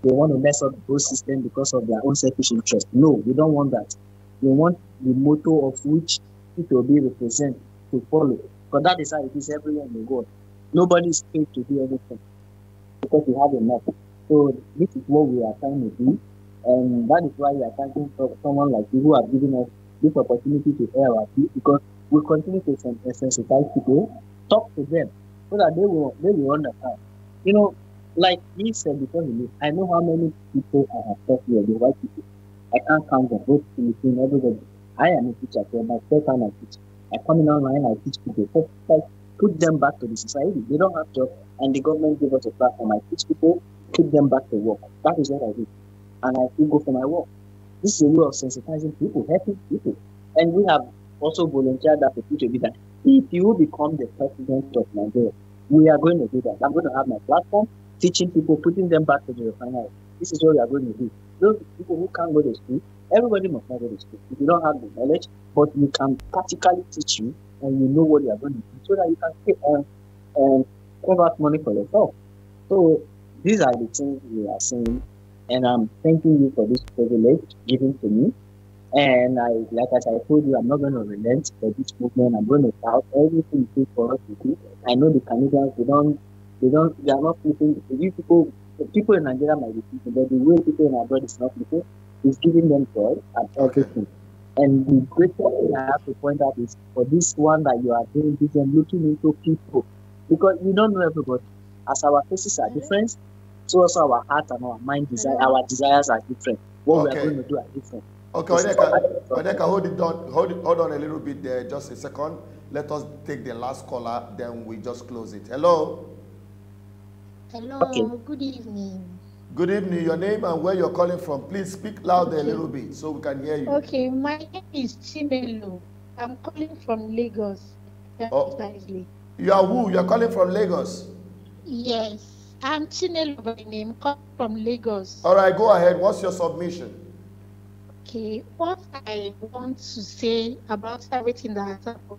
they want to mess up the whole system because of their own selfish interest. No, we don't want that. We want the motto of which P2B represent to follow. Because that is how it is everywhere in the world. Nobody is paid to do anything because we have enough. So this is what we are trying to do. And that is why we are thanking someone like you who have given us this opportunity to air our view, because we continue to sensitize people, talk to them so that they will understand. Like he said before he left, I know how many people I have talked with, the white people. I can't count them, both Philippine, everybody. I am a teacher, so my first time I teach. I come in online, I teach people. So, like, put them back to the society. They don't have jobs, and the government gave us a platform. I teach people, put them back to work. That is what I do. And I still go for my work. This is a way of sensitizing people, helping people. And we have also volunteered that for future be that if you become the president of Nigeria, we are going to do that. I'm going to have my platform, teaching people, putting them back to the refinery. This is what we are going to do. Those people who can't go to school, everybody must not go to school. If you don't have the knowledge, but we can practically teach you and you know what you are going to do so that you can take convert money for yourself. So these are the things we are saying. And I'm thanking you for this privilege given to me. And as I told you, I'm not going to relent for this movement. I'm going to shout everything it takes for us to do. I know the Canadians, they are not sleeping. People in Nigeria might be sleeping, but the way people in abroad is not sleeping is giving them joy and everything. And the great thing I have to point out is for this one that you are doing this and looking into people, because we don't know everybody. As our faces are different, so also our heart and our mind our desires are different. What we are going to do are different. Okay, Odeka, hold on a little bit there, just a second. Let us take the last caller, then we just close it. Hello. Hello, okay. Good evening. Good evening, your name and where you're calling from. Please speak louder a little bit so we can hear you. Okay, my name is Chimelo. I'm calling from Lagos. Precisely. You are who? You're calling from Lagos? Yes, I'm Chinelo by name, calling from Lagos. All right, go ahead. What's your submission? Okay, what I want to say about everything that has happened,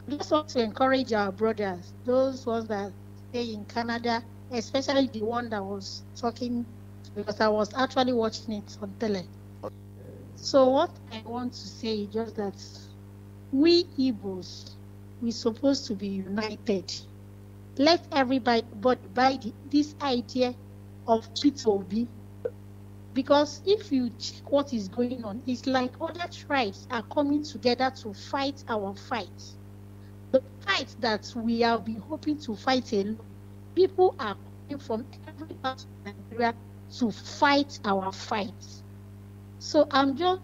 I just want to encourage our brothers, those ones that stay in Canada, especially the one that was talking, because I was actually watching it on tele. So what I want to say is just that we Igbos, we're supposed to be united. Let everybody buy this idea of Peter Obi. Because if you check what is going on, it's like other tribes are coming together to fight our fight. The fight that we have been hoping to fight alone, people are coming from every part of Nigeria to fight our fight. So I'm just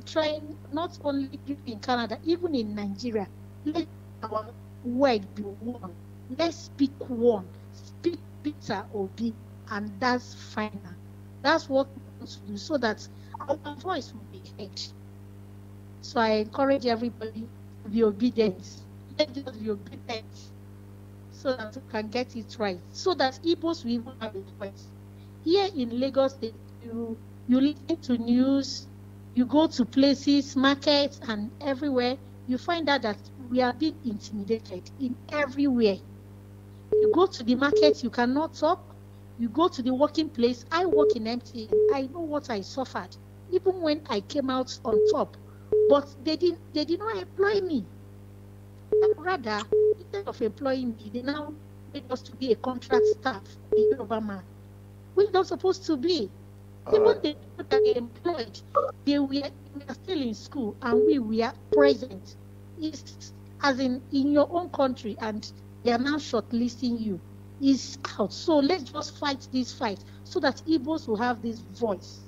trying, not only in Canada, even in Nigeria, let our word be one. Let's speak one. Speak Peter Obi, and that's final. That's what we want to do, so that our voice will be heard. So I encourage everybody to be obedient. Let's just be obedient, so that we can get it right. So that Igbos will even have a voice. Here in Lagos State, you listen to news, you go to places, markets, and everywhere, you find out that we are being intimidated in everywhere. You go to the market, you cannot talk. You go to the working place. I work in MTN. I know what I suffered, even when I came out on top. But they did not employ me. Rather, instead of employing me, they now made us to be a contract staff, a Yoruba man. We're not supposed to be. Even the people that they employed, they were still in school, and we were present. It's as in your own country, and they are now shortlisting you. Is out. So let's just fight this fight so that Igbos will have this voice.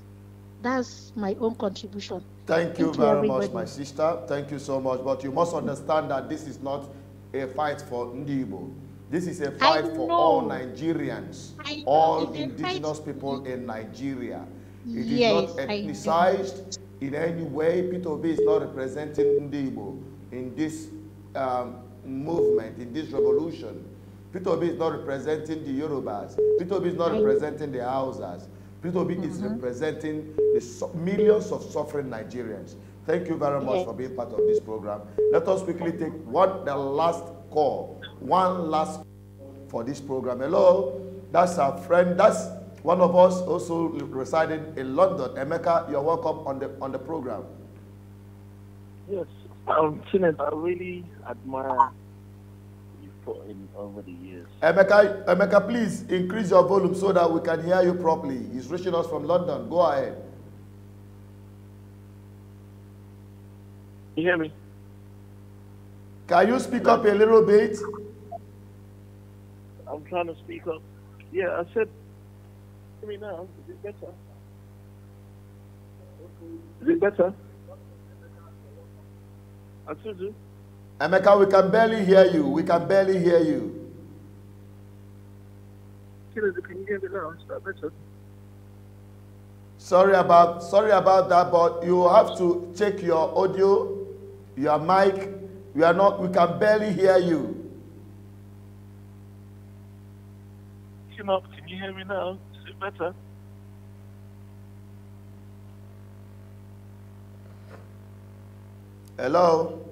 That's my own contribution. Thank you very much, my sister. Thank you so much. But you must understand that this is not a fight for Ndibo. This is a fight for all Nigerians, all indigenous people in Nigeria. It is not ethnicized in any way. Peter Obi is not representing Ndibo in this movement, in this revolution. Peter Obi is not representing the Yorubas. Peter Obi is not representing the Hausas. Peter Obi is representing the millions of suffering Nigerians. Thank you very much for being part of this program. Let us quickly take one last call for this program. Hello, that's our friend. That's one of us also residing in London. Emeka, you're welcome on the program. Yes, Chinet, I really admire over the years. Emeka, please increase your volume so that we can hear you properly. He's reaching us from London. Go ahead. You hear me? Can you speak up a little bit? I'm trying to speak up. Yeah, I said, hear me now. Is it better? Is it better? I told you. Emeka, we can barely hear you. We can barely hear you. Can you hear me now? Is that better? Sorry about that, but you have to check your audio, your mic. We can barely hear you. Can you hear me now? Is it better? Hello?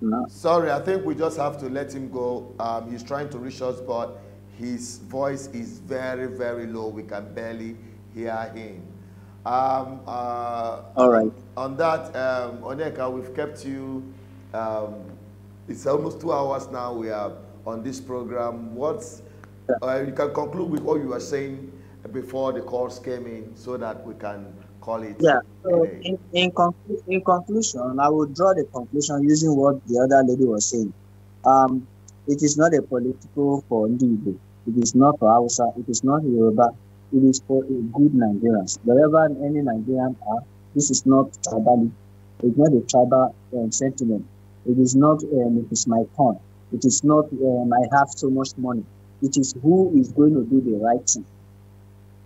No. Sorry, I think we just have to let him go. He's trying to reach us, but his voice is very, very low. We can barely hear him. All right. On that, Onyeka, we've kept you. It's almost 2 hours now. We are on this program. You can conclude with what you were saying before the calls came in, so that we can call it. Yeah. So in conclusion, I would draw the conclusion using what the other lady was saying. It is not a political for Ndibo. It is not for Hausa. It is not Yoruba. It is for a good Nigerians. Wherever any Nigerians are, this is not tribal. It's not a tribal sentiment. It is not. It is my turn. It is not. I have so much money. It is who is going to do the right thing.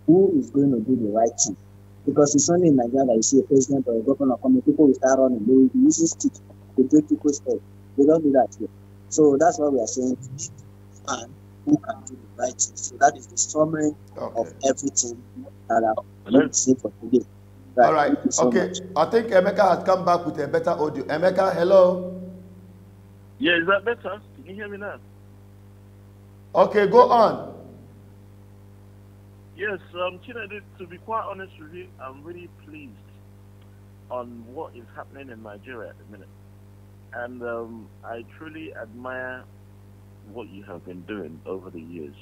Who is going to do the right thing? Because it's only in Nigeria that you see a president or a governor coming, people will start running. They will be using sticks to break people's head. They don't do that here. So that's what we are saying. We need a man who can do the right thing. So that is the summary of everything that I want to say for today. All right. Okay. I think Emeka has come back with a better audio. Emeka, hello. Yeah, is that better? Can you hear me now? Okay, go on. Yes, Chinedu, to be quite honest with you, I'm really pleased on what is happening in Nigeria at the minute. And I truly admire what you have been doing over the years.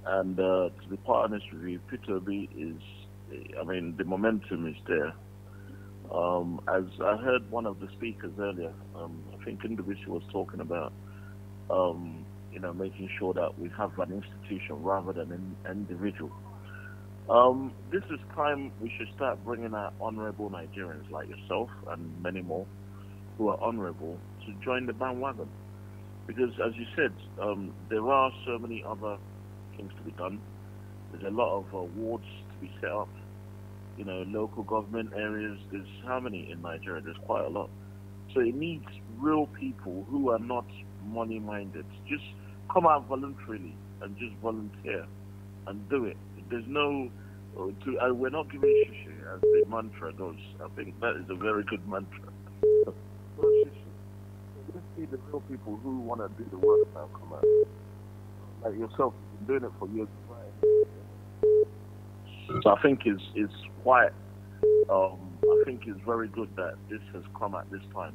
And to be quite honest with you, Peter Obi is, I mean, the momentum is there. As I heard one of the speakers earlier, I think individual was talking about, you know, making sure that we have an institution rather than an individual. This is time we should start bringing out honorable Nigerians like yourself and many more who are honorable to join the bandwagon. Because as you said, there are so many other things to be done. There's a lot of wards to be set up. You know, local government areas, there's how many in Nigeria? There's quite a lot. So it needs real people who are not money-minded. Just come out voluntarily and just volunteer and do it. There's no, we're not giving shishi as the mantra goes. I think that is a very good mantra. No shishi. Let's see the real people who want to do the work now come out. Like yourself, you've been doing it for years. So I think it's quite, I think it's very good that this has come at this time.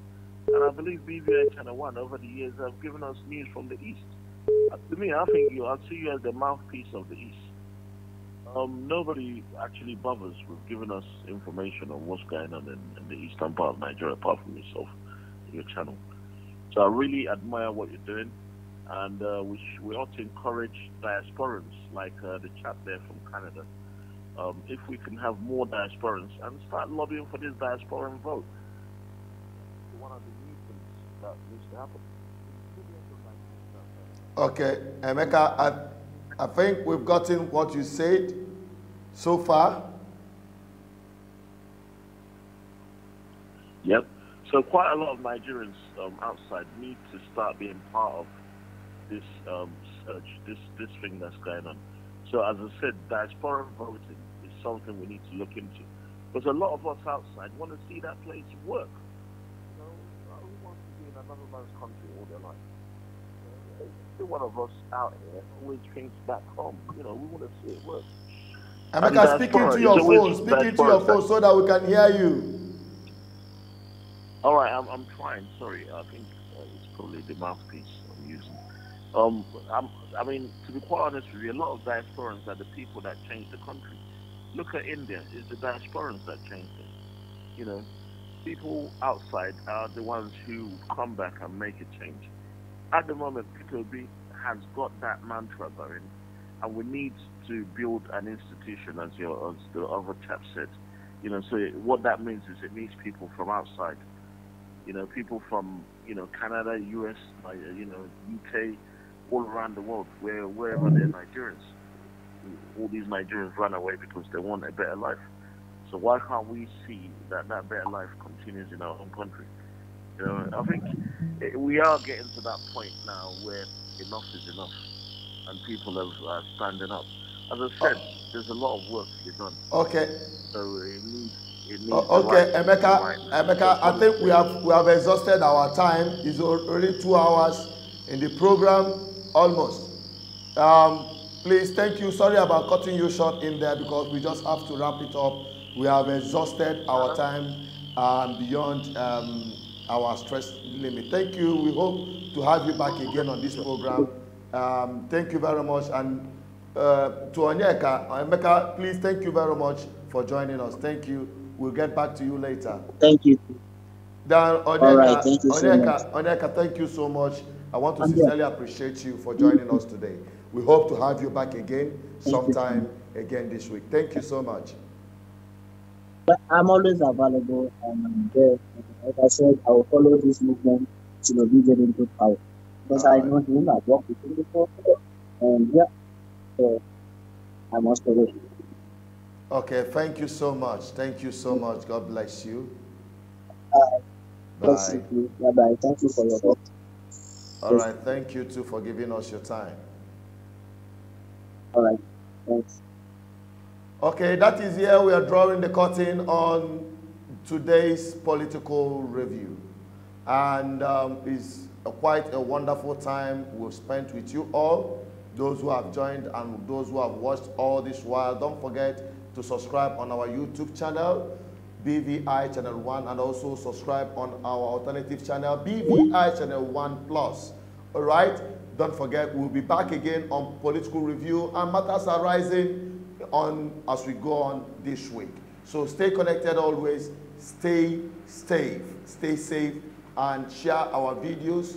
And I believe BVI Channel 1 over the years have given us news from the East. To me, I think I see you as the mouthpiece of the East. Nobody actually bothers with giving us information on what's going on in the eastern part of Nigeria, apart from yourself, your channel. So I really admire what you're doing, and we ought to encourage diasporans like the chap there from Canada. If we can have more diasporans and start lobbying for this diasporan vote, one of the new things that needs to happen. Okay, Emeka, I think we've gotten what you said so far. Yep. So quite a lot of Nigerians outside need to start being part of this search, this thing that's going on. So as I said, diaspora voting is something we need to look into. Because a lot of us outside want to see that place work. You know, who wants to be in another man's country all their life? Every one of us out here always thinks back home. You know, we want to see it work. Emeka, speak into your phone so that we can hear you. All right, I'm trying. Sorry, I think it's probably the mouthpiece I'm using. I mean, to be quite honest with you, a lot of diasporans are the people that change the country. Look at India; it's the diasporans that changed it. You know, people outside are the ones who come back and make a change. At the moment, Peter Obi has got that mantra going, and we need to build an institution, as the other chap said. You know, so what that means is it needs people from outside. You know, people from, you know, Canada, US, you know, UK, all around the world, wherever they're Nigerians. All these Nigerians run away because they want a better life. So why can't we see that better life continues in our own country? You know, I think we are getting to that point now where enough is enough, and people are standing up. As I said, there's a lot of work to be done. Okay. So it needs okay, Emeka, I think we have exhausted our time. It's already 2 hours in the program, almost. Please, thank you. Sorry about cutting you short in there because we just have to wrap it up. We have exhausted our time beyond our stress limit. Thank you. We hope to have you back again on this program. Thank you very much. And to Onyeka, Emeka, please, thank you very much for joining us. Thank you. We'll get back to you later. Thank you. Dan, Onyeka, all right, thank you so much. Onyeka, thank you so much. I want to sincerely appreciate you for joining us today. We hope to have you back again sometime again this week. Thank you so much. But I'm always available, and I'm there. Like I said, I will follow this movement to be getting into power. Because I know him, I've worked with him before, and yeah, so I must follow him. Okay, thank you so much. Thank you so much. God bless you. Bye. Bye-bye. Thank you for your work. All right, thank you too for giving us your time. All right, thanks. Okay, that is here we are drawing the curtain on today's political review. And it's quite a wonderful time we've spent with you all. those who have joined and those who have watched all this while. Don't forget to subscribe on our YouTube channel, BVI Channel 1, and also subscribe on our alternative channel, BVI Channel 1 Plus. All right? Don't forget, we'll be back again on Political Review and matters arising as we go on this week. So stay connected always, stay safe, and share our videos.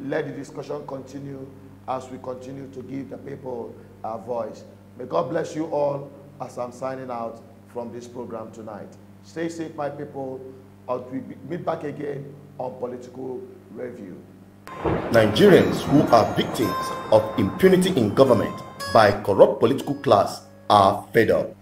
Let the discussion continue as we continue to give the people a voice. May God bless you all as I'm signing out from this program tonight. Stay safe, my people, as we meet back again on Political Review. Nigerians who are victims of impunity in government by corrupt political class are fed up.